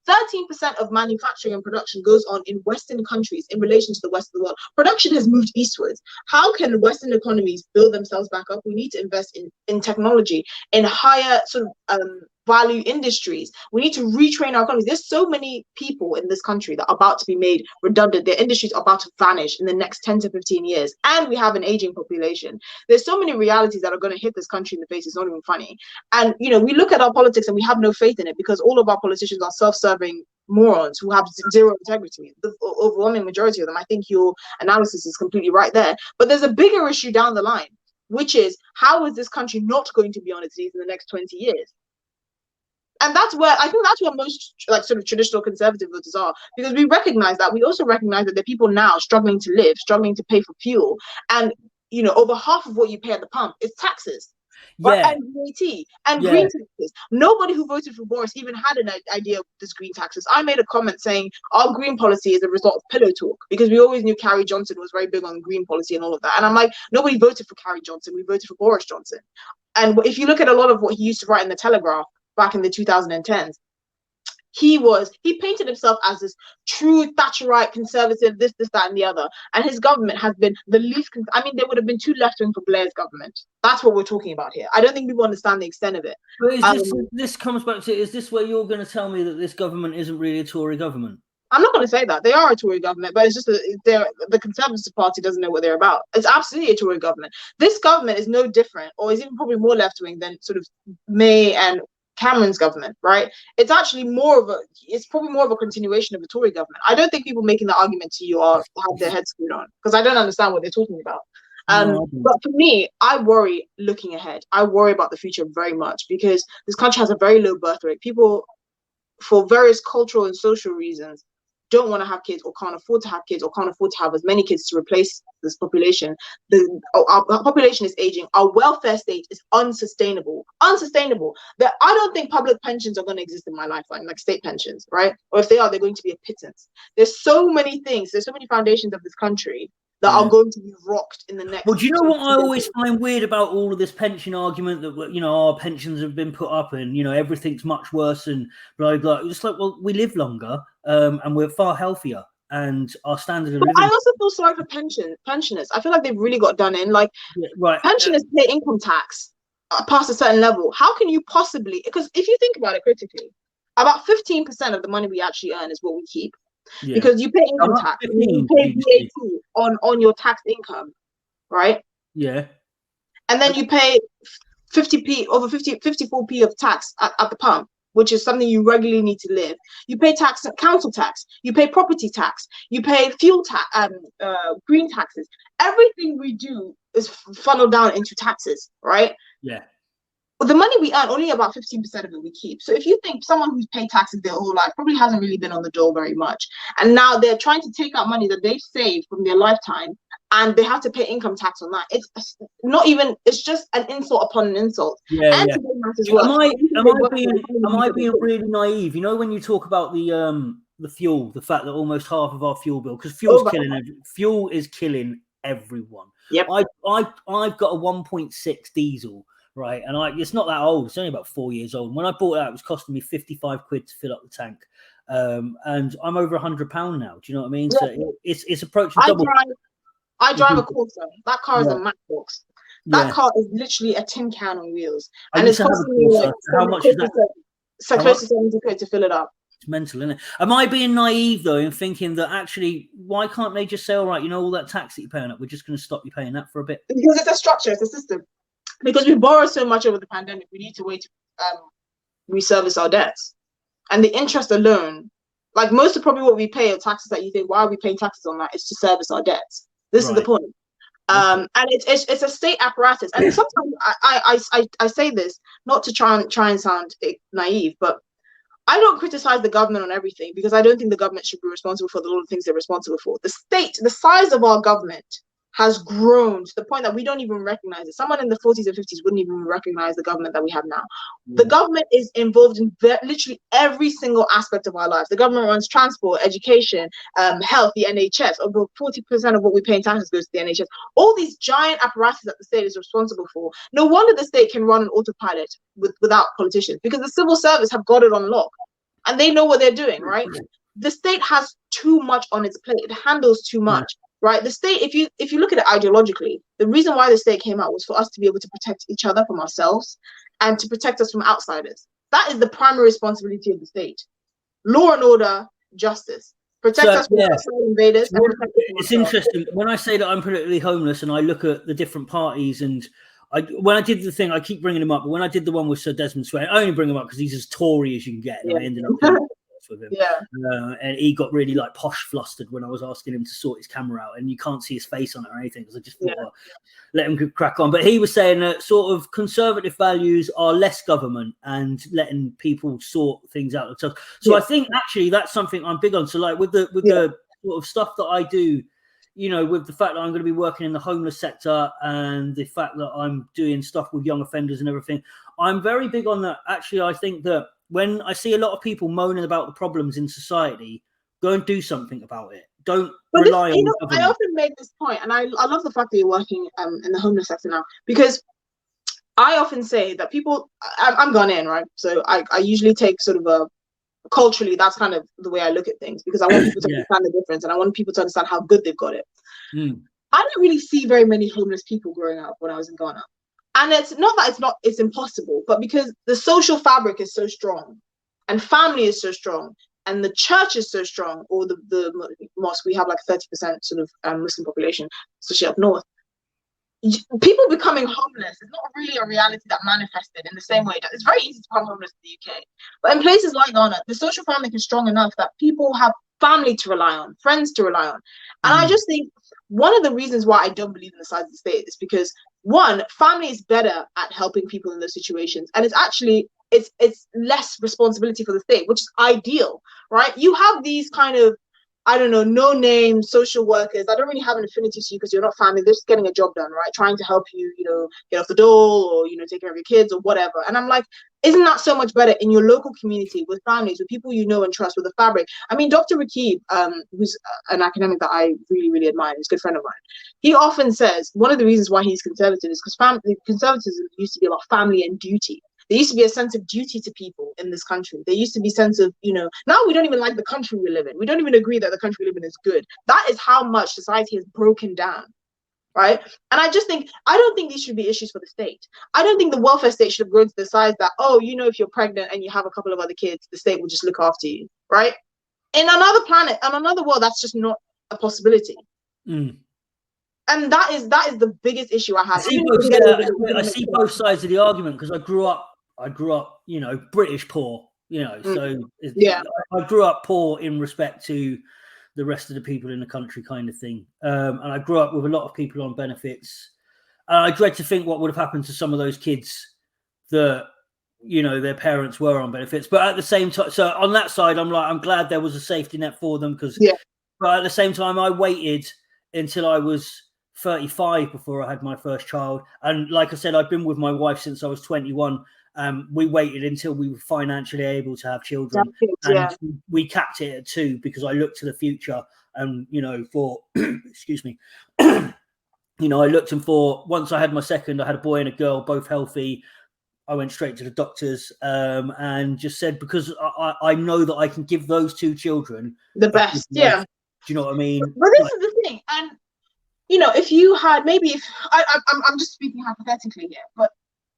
13% of manufacturing and production goes on in Western countries in relation to the rest of the world. Production has moved eastwards. How can Western economies build themselves back up? We need to invest in technology, in higher sort of value industries. We need to retrain our economies. There's so many people in this country that are about to be made redundant. Their industries are about to vanish in the next 10 to 15 years. And we have an aging population. There's so many realities that are going to hit this country in the face. It's not even funny. And, we look at our politics and we have no faith in it, because all of our politicians are self-serving morons who have zero integrity. The overwhelming majority of them. I think your analysis is completely right there. But there's a bigger issue down the line, which is, how is this country not going to be on its knees in the next 20 years? And that's where most sort of traditional conservative voters are, because we recognize that. We also recognize that there are people now struggling to live, struggling to pay for fuel, and over half of what you pay at the pump is taxes, right? And VAT and green taxes. Nobody who voted for Boris even had an idea of this green taxes. I made a comment saying our green policy is a result of pillow talk, because we always knew Carrie Johnson was very big on green policy and all of that. And I'm like, nobody voted for Carrie Johnson. We voted for Boris Johnson. And if you look at a lot of what he used to write in the Telegraph back in the 2010s, he painted himself as this true Thatcherite conservative, this, that, and the other. And his government has been the least. There would have been too left-wing for Blair's government. That's what we're talking about here. I don't think people understand the extent of it. But this comes back to, is this where you're going to tell me that this government isn't really a Tory government? I'm not going to say that. They are a Tory government, but it's just the Conservative Party doesn't know what they're about. It's absolutely a Tory government. This government is no different, or is even probably more left-wing than sort of May and Cameron's government, right? It's actually it's probably more of a continuation of the Tory government. I don't think people making the argument to you have their heads screwed on, because I don't understand what they're talking about. No, But for me, I worry looking ahead. I worry about the future very much, because this country has a very low birth rate. People, for various cultural and social reasons, don't want to have kids, or can't afford to have kids, or can't afford to have as many kids to replace this population. Our population is aging. Our welfare state is unsustainable. That I don't think public pensions are going to exist in my lifetime, like state pensions, right? Or if they are, they're going to be a pittance. There's so many things. There's so many foundations of this country that are going to be rocked in the next. Well, do you know what I always find weird about all of this pension argument, that, you know, our pensions have been put up and, you know, everything's much worse and blah, blah. It's like, well, we live longer and we're far healthier, and our standard of living. I also feel sorry for pensioners. I feel like they've really got done in. Like, pensioners pay income tax past a certain level. How can you possibly, because if you think about it critically, about 15% of the money we actually earn is what we keep. Yeah. Because you pay income tax, you pay VAT on your taxed income, right? Yeah. And then you pay 54p of tax at the pump, which is something you regularly need to live. You pay tax, council tax, you pay property tax, you pay fuel tax, green taxes. Everything we do is funneled down into taxes, right? Yeah. The money we earn, only about 15% of it we keep. So if you think someone who's paid taxes their whole life probably hasn't really been on the dole very much, and now they're trying to take out money that they've saved from their lifetime, and they have to pay income tax on that, it's not even, it's just an insult upon an insult. Yeah, yeah. Am I being really naive? You know, when you talk about the fuel, the fact that almost half of our fuel bill, because fuel is killing everyone. Yep. I've got a 1.6 diesel. Right, and it's not that old. It's only about 4 years old. When I bought it out, it was costing me 55 quid to fill up the tank, and I'm over £100 now. Do you know what I mean? Yeah. So it's approaching double. I drive a Corsa. That car is a Matchbox. That car is literally a tin can on wheels, and it's costing me like, how much is that? So close to 70 quid to fill it up. It's mental, isn't it? Am I being naive though, in thinking that actually, why can't they just say, all right, you know, all that tax that you're paying up, we're just going to stop you paying that for a bit? Because it's a structure, it's a system. Because we borrowed so much over the pandemic, we need to wait to reservice our debts. And the interest alone, like most of probably what we pay are taxes that you think, why are we paying taxes on that? It's to service our debts. This is the point. And it's a state apparatus. And sometimes I say this not to try and sound naive, but I don't criticize the government on everything, because I don't think the government should be responsible for all the things they're responsible for. The state, the size of our government has grown to the point that we don't even recognize it. Someone in the 40s and 50s wouldn't even recognize the government that we have now. The government is involved in literally every single aspect of our lives. The government runs transport, education, health, the NHS. Over 40% of what we pay in taxes goes to the NHS. All these giant apparatuses that the state is responsible for. No wonder the state can run an autopilot without politicians, because the civil service have got it on lock and they know what they're doing, right? The state has too much on its plate. It handles too much. Right, the state, if you look at it ideologically, the reason why the state came out was for us to be able to protect each other from ourselves and to protect us from outsiders. That is the primary responsibility of the state. Law and order, justice. Protect us from outside invaders. It's interesting. When I say that I'm politically homeless and I look at the different parties, and when I did the thing, I keep bringing him up, but when I did the one with Sir Desmond Swayne, I only bring him up because he's as Tory as you can get. And I ended up with him. And he got really like posh flustered when I was asking him to sort his camera out, and you can't see his face on it or anything, because I just thought, let him crack on. But he was saying that sort of conservative values are less government and letting people sort things out themselves. So I think actually that's something I'm big on. So like with the sort of stuff that I do, you know, with the fact that I'm going to be working in the homeless sector and the fact that I'm doing stuff with young offenders and everything, I'm very big on that. Actually, I think that when I see a lot of people moaning about the problems in society, go and do something about it. Don't rely on government. I often make this point, and I love the fact that you're working in the homeless sector now, because I often say that people, I'm Ghanaian, right? So I usually take sort of culturally, that's kind of the way I look at things, because I want people to understand the difference, and I want people to understand how good they've got it. I didn't really see very many homeless people growing up when I was in Ghana. And it's not that it's impossible, but because the social fabric is so strong and family is so strong and the church is so strong, or the mosque, we have like 30% sort of Muslim population, especially up north. people becoming homeless is not really a reality that manifested in the same way. It's very easy to become homeless in the UK, but in places like Ghana, the social fabric is strong enough that people have family to rely on, friends to rely on. And I just think one of the reasons why I don't believe in the size of the state is because, one, family is better at helping people in those situations, and it's less responsibility for the state, which is ideal, right? You have these kind of, I don't know, no-name social workers. I don't really have an affinity to you because you're not family. They're just getting a job done, right? Trying to help you, get off the dole, or, take care of your kids or whatever. And I'm like, isn't that so much better in your local community with families, with people you know and trust, with the fabric? I mean, Dr. Rakib, who's an academic that I really, really admire, he's a good friend of mine. He often says one of the reasons why he's conservative is because conservatism used to be about family and duty. There used to be a sense of duty to people in this country. There used to be a sense of, now we don't even like the country we live in. We don't even agree that the country we live in is good. That is how much society has broken down, right? And I don't think these should be issues for the state. I don't think the welfare state should have grown to the size that, if you're pregnant and you have a couple of other kids, the state will just look after you, right? In another planet, on another world, that's just not a possibility. And that is the biggest issue I have. I see both sides of the argument, because I grew up, British poor, so I grew up poor in respect to the rest of the people in the country, kind of thing. And I grew up with a lot of people on benefits. And I dread to think what would have happened to some of those kids that, their parents were on benefits. But at the same time, so on that side, I'm glad there was a safety net for them, but at the same time, I waited until I was 35 before I had my first child. And like I said, I've been with my wife since I was 21. We waited until we were financially able to have children, and we capped it at 2 because I looked to the future, and for excuse me, I looked and for once I had my second, I had a boy and a girl, both healthy. I went straight to the doctors and just said, because I know that I can give those 2 children the best. Do you know what I mean? But this is the thing, and if you had, I'm just speaking hypothetically here, but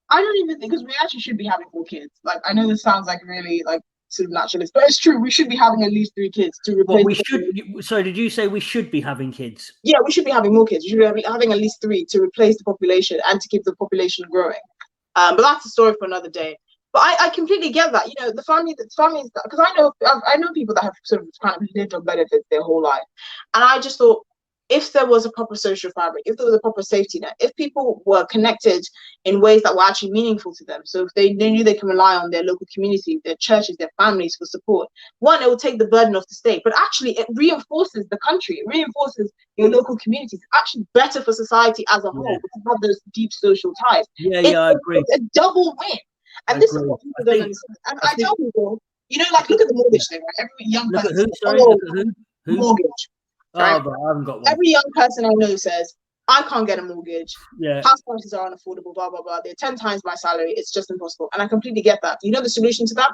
I don't even think, because we actually should be having 4 kids. Like, I know this sounds like really sort of naturalist, but it's true. We should be having at least 3 kids to replace. We should. So did you say we should be having kids? Yeah, we should be having more kids. We should be having at least 3 to replace the population and to keep the population growing. But that's a story for another day. But I completely get that. The families, because I know people that have sort of kind of lived on benefits their whole life, and I just thought, if there was a proper social fabric, if there was a proper safety net, if people were connected in ways that were actually meaningful to them, so if they knew they can rely on their local community, their churches, their families for support, one, it will take the burden off the state, but actually it reinforces the country, it reinforces your local communities. It's actually better for society as a whole because you have those deep social ties. I agree. It's a double win. And this is what people don't understand. And I tell people, look at the mortgage thing, right? Every young person. Look at who? Mortgage. Right? But I haven't got one. Every young person I know says, I can't get a mortgage. Yeah. House prices are unaffordable, blah, blah, blah. They're 10 times my salary. It's just impossible. And I completely get that. The solution to that?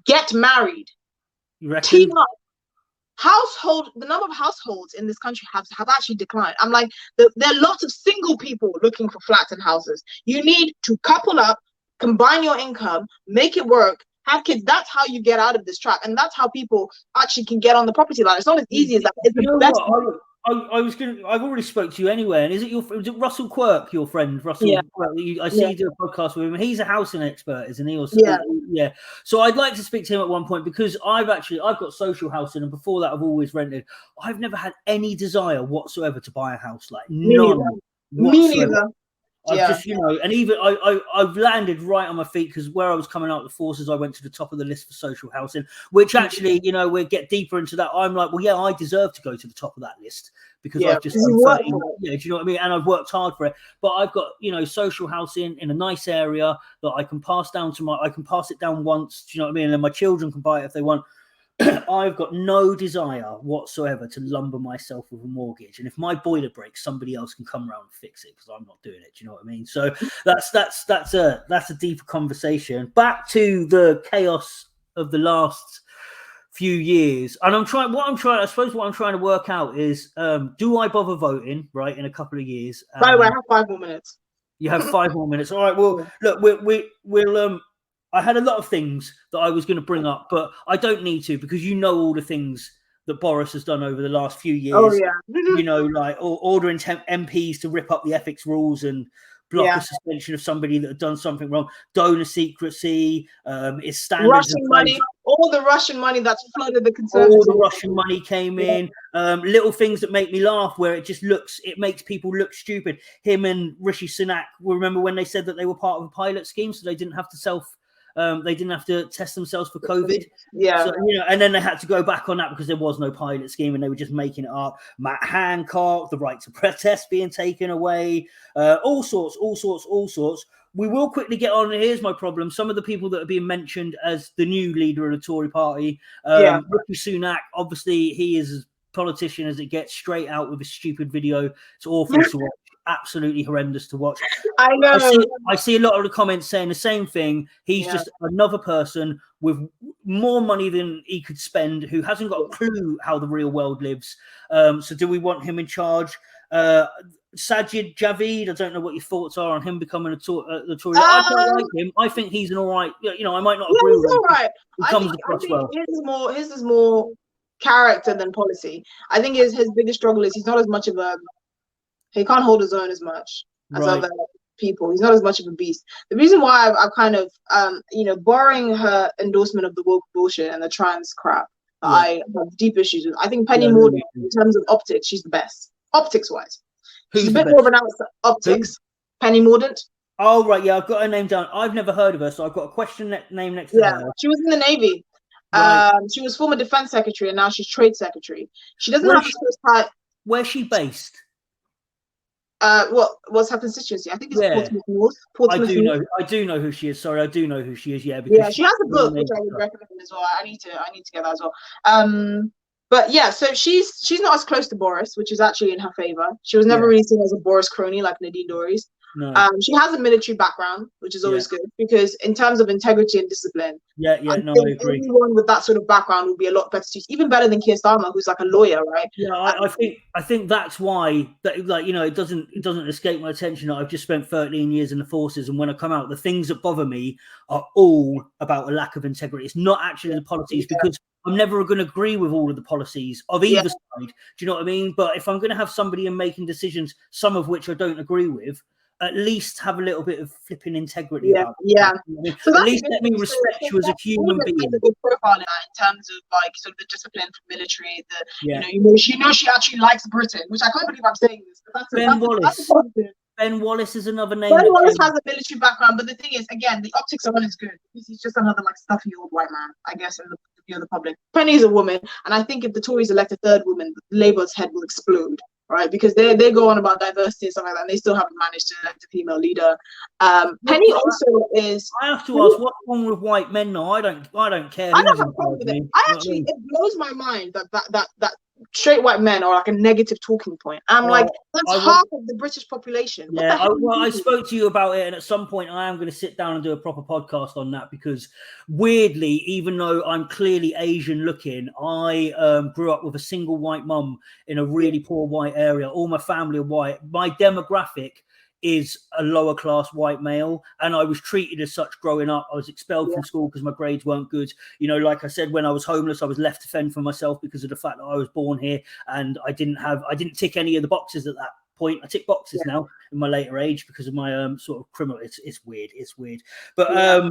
Get married. You reckon? Team up. The number of households in this country have actually declined. I'm like, there are lots of single people looking for flats and houses. You need to couple up, combine your income, make it work, have kids. That's how you get out of this trap, and that's how people actually can get on the property line. It's not as easy as that. It's the best. I've already spoke to you anyway, and is it Russell Quirk, your friend Russell? Yeah. Quirk, I see you do a podcast with him. He's a housing expert, isn't he? Yeah. So I'd like to speak to him at one point, because I've got social housing, and before that I've always rented. I've never had any desire whatsoever to buy a house, like none Me neither. I've just, and even I've landed right on my feet, because where I was coming out of the forces, I went to the top of the list for social housing, which actually, we'll get deeper into that. I'm like, well, yeah, I deserve to go to the top of that list, because I've just, do you know what I mean? And I've worked hard for it. But I've got, social housing in a nice area that I can pass it down once, do you know what I mean? And then my children can buy it if they want. I've got no desire whatsoever to lumber myself with a mortgage, and if my boiler breaks, somebody else can come around and fix it, because I'm not doing it. Do you know what I mean? So that's a deeper conversation. Back to the chaos of the last few years, and what I'm trying to work out is, do I bother voting right in a couple of years? By the way, I have 5 more minutes. You have 5 more minutes. All right. Well, look, we'll I had a lot of things that I was going to bring up, but I don't need to, because all the things that Boris has done over the last few years. Oh yeah. You know, like ordering MPs to rip up the ethics rules and block a suspension of somebody that had done something wrong. Donor secrecy is standard. Russian money, all the Russian money that's flooded the Conservatives. All the Russian money came in. Little things that make me laugh, where it makes people look stupid. Him and Rishi Sunak, remember when they said that they were part of a pilot scheme, so they didn't have to test themselves for COVID. Yeah. So, you know, and then they had to go back on that because there was no pilot scheme and they were just making it up. Matt Hancock, the right to protest being taken away, all sorts. We will quickly get on. Here's my problem. Some of the people that are being mentioned as the new leader of the Tory party, Rishi Sunak, obviously he is as politician as it gets, straight out with a stupid video. It's awful to watch. Absolutely horrendous to watch. I know. I see a lot of the comments saying the same thing. He's just another person with more money than he could spend, who hasn't got a clue how the real world lives. So do we want him in charge? Sajid Javid, I don't know what your thoughts are on him becoming the Tory. I don't like him. I think he's an all right. You know, I might not agree with him. All right. He comes across well. His is more character than policy. I think his biggest struggle is he's not as much of a. He can't hold his own as much as other people. He's not as much of a beast. The reason why I've kind of, barring her endorsement of the woke bullshit and the trans crap, I have deep issues with. I think Penny Mordaunt, in terms of optics, she's the best. Optics-wise. She's a bit more pronounced optics. Penny Mordaunt. Oh, right, yeah, I've got her name down. I've never heard of her, so I've got a question name next to her. Yeah, she was in the Navy. Right. She was former defense secretary, and now she's trade secretary. She doesn't have the Where's she based? What's her constituency? I think it's Portsmouth North. I do know who she is. Sorry, I do know who she is. Yeah, because she has a book which I would recommend as well. I need to get that as well. But yeah, so she's not as close to Boris, which is actually in her favor. She was never really seen as a Boris crony like Nadine Dorries. No. She has a military background, which is always good, because in terms of integrity and discipline, I agree. Anyone with that sort of background will be a lot better suited, even better than Keir Starmer, who's like a lawyer, right? Yeah, I think that's why it doesn't escape my attention that I've just spent 13 years in the forces, and when I come out, the things that bother me are all about a lack of integrity. It's not actually the policies, because I'm never going to agree with all of the policies of either side. Do you know what I mean? But if I'm going to have somebody in making decisions, some of which I don't agree with, at least have a little bit of flipping integrity. So at least let me respect you as a human being. A good profile in terms of like sort of the discipline for military. She actually likes Britain, which I can't believe I'm saying this. But Ben Wallace is another name. Ben Wallace has a military background, but the thing is, again, the optics of one is good because he's just another like stuffy old white man, I guess, in the view of the public. Penny's a woman, and I think if the Tories elect a third woman, Labour's head will explode. Right, because they go on about diversity and stuff like that, and they still haven't managed to elect a female leader. Penny also is. I have to ask, what's wrong with white men now? I don't care. I don't have a problem with it. It blows my mind that straight white men are like a negative talking point. I'm like, that's half of the British population. I spoke to you about it, and at some point I am going to sit down and do a proper podcast on that, because weirdly, even though I'm clearly Asian looking, I grew up with a single white mum in a really poor white area. All my family are white. My demographic is a lower class white male, and I was treated as such growing up. I was expelled from school because my grades weren't good. You know, like I said, when I was homeless, I was left to fend for myself because of the fact that I was born here, and I didn't tick any of the boxes at that point. I tick boxes now in my later age because of my sort of criminal. It's weird. But a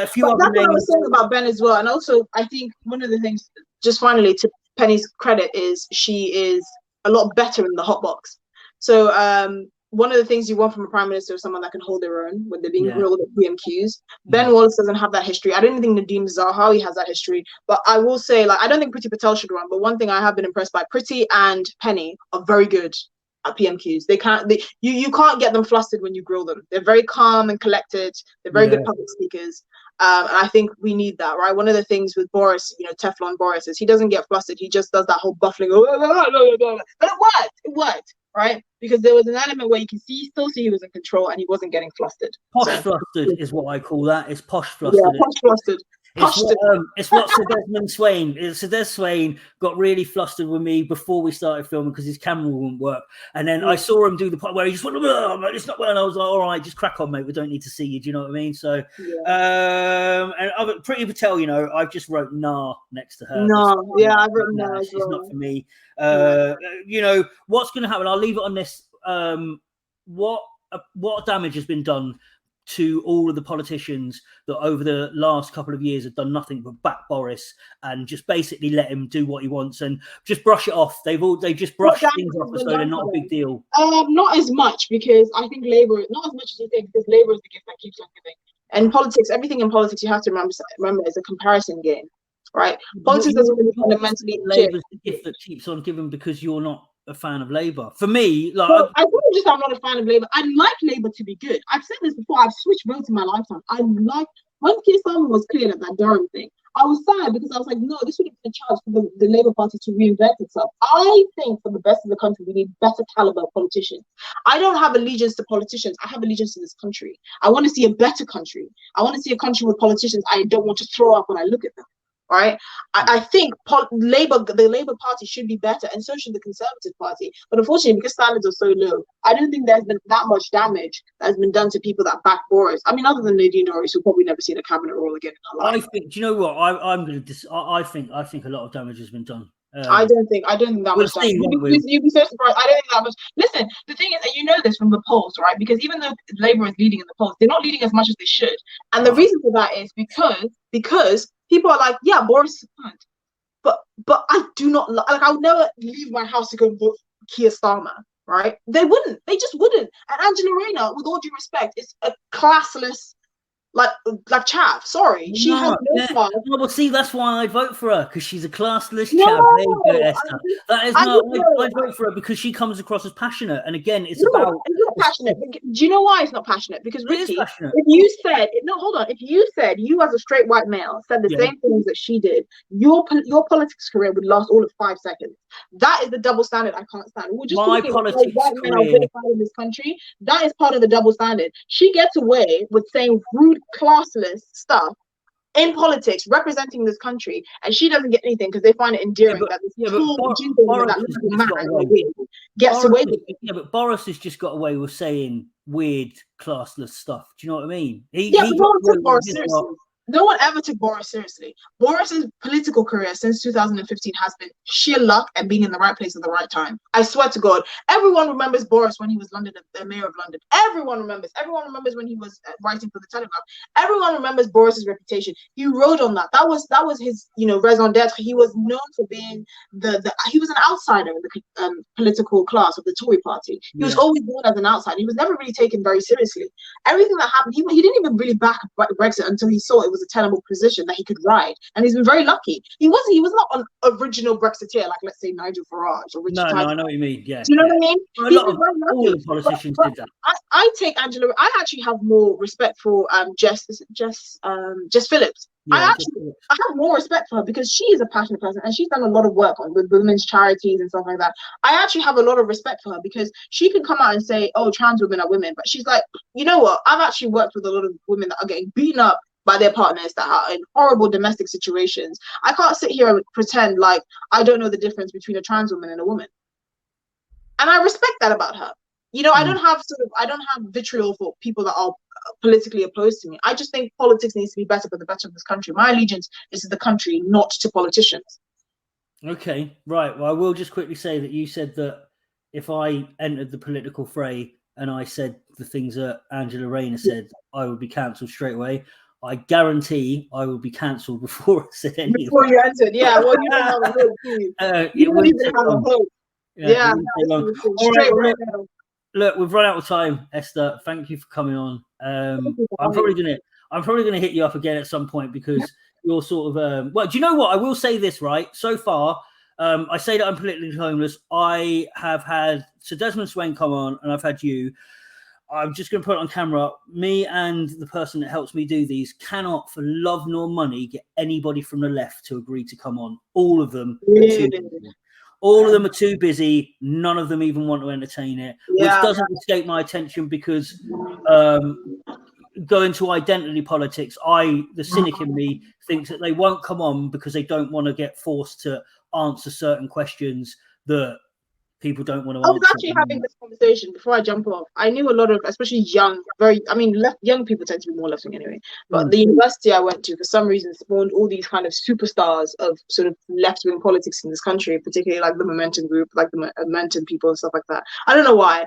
few other names. What I was saying about Ben as well, and also I think one of the things, just finally to Penny's credit, is she is a lot better in the hot box. So one of the things you want from a prime minister is someone that can hold their own when they're being grilled at PMQs. Ben Wallace doesn't have that history. I don't think Nadeem Zahawi has that history. But I will say, I don't think Priti Patel should run. But one thing I have been impressed by, Priti and Penny are very good at PMQs. You can't get them flustered when you grill them. They're very calm and collected. They're very good public speakers. And I think we need that, right? One of the things with Boris, Teflon Boris, is he doesn't get flustered. He just does that whole buffling. But it worked. Right, because there was an element where you can still see he was in control and he wasn't getting flustered. Flustered is what I call that. It's posh flustered. Yeah, posh flustered. It's what Sir Desmond Swain. Sir Des Swain got really flustered with me before we started filming because his camera wouldn't work, and then I saw him do the part where he just went, "Oh, it's not well," and I was like, "All right, just crack on, mate. We don't need to see you." Do you know what I mean? So, and Pretty Patel, you know, I've just wrote "nah" next to her. No, yeah, I've written "nah." She's not for me. You know what's going to happen? I'll leave it on this. What damage has been done to all of the politicians that over the last couple of years have done nothing but back Boris and just basically let him do what he wants and just brush it off. They just brushed things off as though they're not a big deal. Not as much, because I think Labour, not as much as you think, because Labour is the gift that keeps on giving. And politics, everything in politics, you have to remember is a comparison game, right? Politics is really fundamentally Labour's the gift that keeps on giving because you're not a fan of Labour. For me, like, well, I wouldn't just I'm not a fan of Labour. I like Labour to be good. I've said this before. I've switched votes in my lifetime. I like when Keir Starmer was clear at that Durham thing. I was sad because I was like, no, this would have been a chance for the Labour Party to reinvent itself. I think for the best of the country, we need better caliber politicians. I don't have allegiance to politicians. I have allegiance to this country. I want to see a better country. I want to see a country with politicians I don't want to throw up when I look at them. Right, I think the Labour Party should be better, and so should the Conservative Party. But unfortunately, because standards are so low, I don't think there's been that much damage that has been done to people that back Boris. I mean, other than Nadine Dorries, who'll probably never see a cabinet role again in her life. I think. Do you know what? I think a lot of damage has been done. I don't think that much. You'd be so surprised. I don't think that much. Listen, the thing is that you know this from the polls, right? Because even though Labour is leading in the polls, they're not leading as much as they should. And the reason for that is because people are like, yeah, Boris is a cunt. But I do not like. I would never leave my house to go vote for Keir Starmer. Right? They wouldn't. They just wouldn't. And Angela Rayner, with all due respect, is a classless. Like chav, sorry, she has no class. No, but see, that's why I vote for her, because she's a classless chav. There you go, Esther. That is not. I vote for her because she comes across as passionate, and again, it's not passionate. Do you know why it's not passionate? Because Ricky, if you said if you said you as a straight white male said the same things that she did, your politics career would last all of 5 seconds. That is the double standard I can't stand. We're just talking about white men are vilified in this country. That is part of the double standard. She gets away with saying rude, classless stuff in politics, representing this country, and she doesn't get anything because they find it endearing that this gets away with it. Yeah, but Boris has just got away with saying weird, classless stuff. Do you know what I mean? No one ever took Boris seriously. Boris's political career since 2015 has been sheer luck and being in the right place at the right time. I swear to God, everyone remembers Boris when he was the mayor of London. Everyone remembers. Everyone remembers when he was writing for the Telegraph. Everyone remembers Boris's reputation. He rode on that. That was his raison d'être. He was known for being he was an outsider in the political class of the Tory party. He was always known as an outsider. He was never really taken very seriously. Everything that happened, he didn't even really back Brexit until he saw it was a tenable position that he could ride, and he's been very lucky. He was not an original Brexiteer like, let's say, Nigel Farage or Richard Tyson. I know what you mean. Yeah, do you know what I mean? All the politicians did that. I take Angela. I actually have more respect for Jess Phillips. I have more respect for her because she is a passionate person and she's done a lot of work with women's charities and stuff like that. I actually have a lot of respect for her because she can come out and say, oh, trans women are women, but she's like, you know what? I've actually worked with a lot of women that are getting beaten up by their partners, that are in horrible domestic situations. I can't sit here and pretend like I don't know the difference between a trans woman and a woman. And I respect that about her. I don't have vitriol for people that are politically opposed to me. I just think politics needs to be better for the better of this country. My allegiance is to the country, not to politicians. Okay, right. Well, I will just quickly say that you said that if I entered the political fray and I said the things that Angela Rayner said, I would be cancelled straight away. I guarantee I will be cancelled before I said anything. Before you entered, yeah. Well, you don't have a hope, do you? You don't even have a hope. Yeah. Look, we've run out of time, Esther. Thank you for coming on. I'm probably gonna hit you up again at some point because you're sort of well, do you know what? I will say this, right? So far, I say that I'm politically homeless. I have had Sir Desmond Swain come on, and I've had you. I'm just going to put it on camera. Me and the person that helps me do these cannot, for love nor money, get anybody from the left to agree to come on. All of them. All of them are too busy. None of them even want to entertain it, which doesn't escape my attention because go into identity politics, the cynic in me, thinks that they won't come on because they don't want to get forced to answer certain questions that people don't want to answer. I was actually having this conversation before I jump off. I knew a lot of, especially young, young people tend to be more left-wing anyway. But the university I went to, for some reason, spawned all these kind of superstars of sort of left-wing politics in this country, particularly like the Momentum group, like the Momentum people and stuff like that. I don't know why,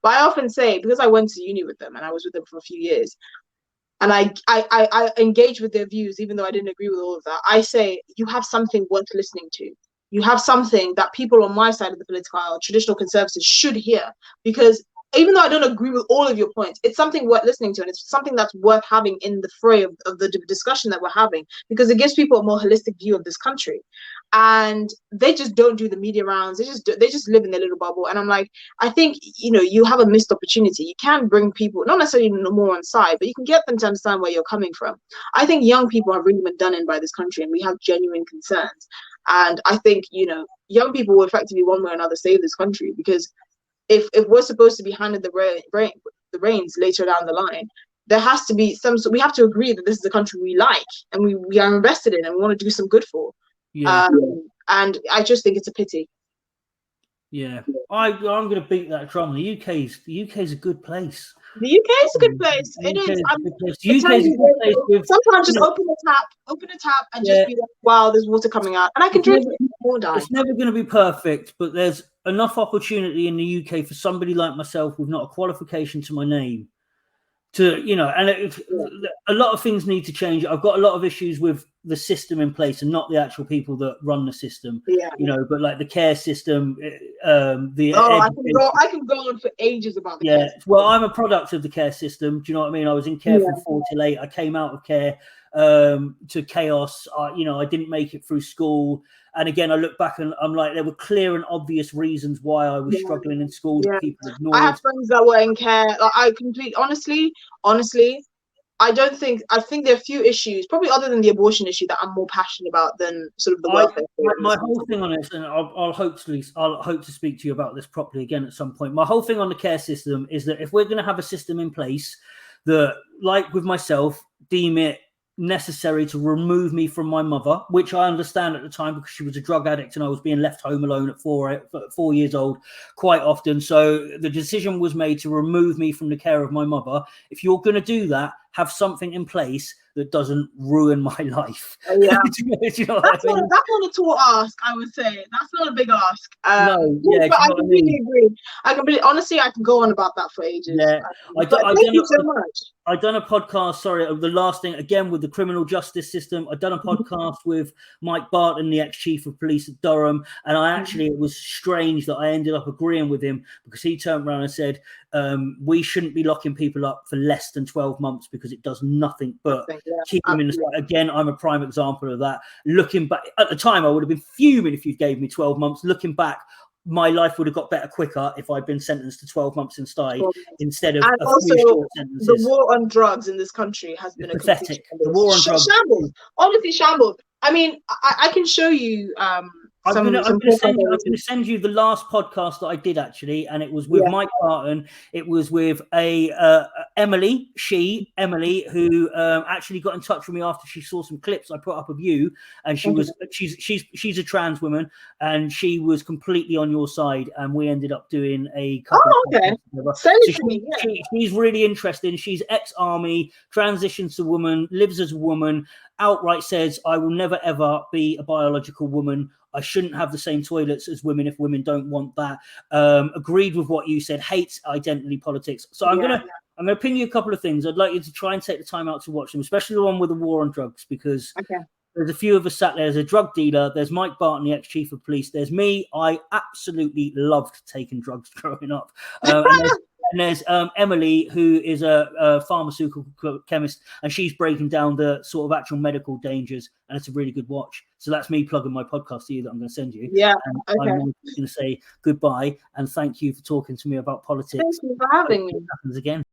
but I often say, because I went to uni with them and I was with them for a few years, and I engage with their views, even though I didn't agree with all of that. I say, you have something worth listening to. You have something that people on my side of the political aisle, traditional conservatives, should hear. Because even though I don't agree with all of your points, it's something worth listening to, and it's something that's worth having in the fray of the discussion that we're having, because it gives people a more holistic view of this country. And they just don't do the media rounds. They just live in their little bubble. And I'm like, I think, you have a missed opportunity. You can bring people, not necessarily more on side, but you can get them to understand where you're coming from. I think young people have really been done in by this country, and we have genuine concerns. And I think, young people will effectively one way or another save this country, because if we're supposed to be handed the reins later down the line, there has to be we have to agree that this is a country we like and we are invested in and we want to do some good for. Yeah. And I just think it's a pity. Yeah, I'm going to beat that drum. The UK's a good place. The UK is a good place. It is. The UK is a good place. Sometimes just open a tap, and just be like, wow, there's water coming out, and I can drink it. It's never going to be perfect, but there's enough opportunity in the UK for somebody like myself with not a qualification to my name to, a lot of things need to change. I've got a lot of issues with the system in place and not the actual people that run the system. But like the care system, I can go on for ages about the care system. Well, I'm a product of the care system. Do you know what I mean? I was in care from 4 till 8. I came out of care to chaos. I didn't make it through school. And again, I look back and I'm like, there were clear and obvious reasons why I was struggling in school that people ignored. I have friends that were in care. Honestly, I think there are a few issues, probably other than the abortion issue, that I'm more passionate about than sort of the welfare. My whole thing on it, and I'll hope to speak to you about this properly again at some point. My whole thing on the care system is that if we're going to have a system in place that, like with myself, deem it necessary to remove me from my mother, which I understand at the time because she was a drug addict and I was being left home alone at 4 years old quite often. So the decision was made to remove me from the care of my mother. If you're going to do that, have something in place that doesn't ruin my life. Yeah. That's not a tall ask, I would say. That's not a big ask. But I completely agree. Honestly, I can go on about that for ages. Yeah. Thank you so much. I've done a podcast, the last thing, again, with the criminal justice system. I've done a podcast with Mike Barton, the ex-chief of police at Durham. And it was strange that I ended up agreeing with him because he turned around and said, we shouldn't be locking people up for less than 12 months because it does nothing but keep them in the state. Again, I'm a prime example of that. Looking back, at the time, I would have been fuming if you gave me 12 months. Looking back, my life would have got better quicker if I'd been sentenced to 12 months instead of and a also, few short sentences. The war on drugs in this country has been pathetic. The war on drugs, shambles. Honestly, shambles. I mean, I can show you. I'm going to send you the last podcast that I did actually, and it was with Mike Barton. It was with Emily, who actually got in touch with me after she saw some clips I put up of you, and she's a trans woman, and she was completely on your side, and we ended up doing a couple of podcasts together. She's really interesting. She's ex-army, transitions to woman, lives as a woman, outright says, I will never ever be a biological woman. I shouldn't have the same toilets as women if women don't want that. Agreed with what you said, hates identity politics. So I'm gonna ping you a couple of things. I'd like you to try and take the time out to watch them, especially the one with the war on drugs, because there's a few of us sat there. There's a drug dealer. There's Mike Barton, the ex-chief of police. There's me. I absolutely loved taking drugs growing up. And there's Emily, who is a pharmaceutical chemist, and she's breaking down the sort of actual medical dangers, and it's a really good watch. So that's me plugging my podcast to you that I'm going to send you. And I'm going to say goodbye and thank you for talking to me about politics. Thank you for having me. Happens again.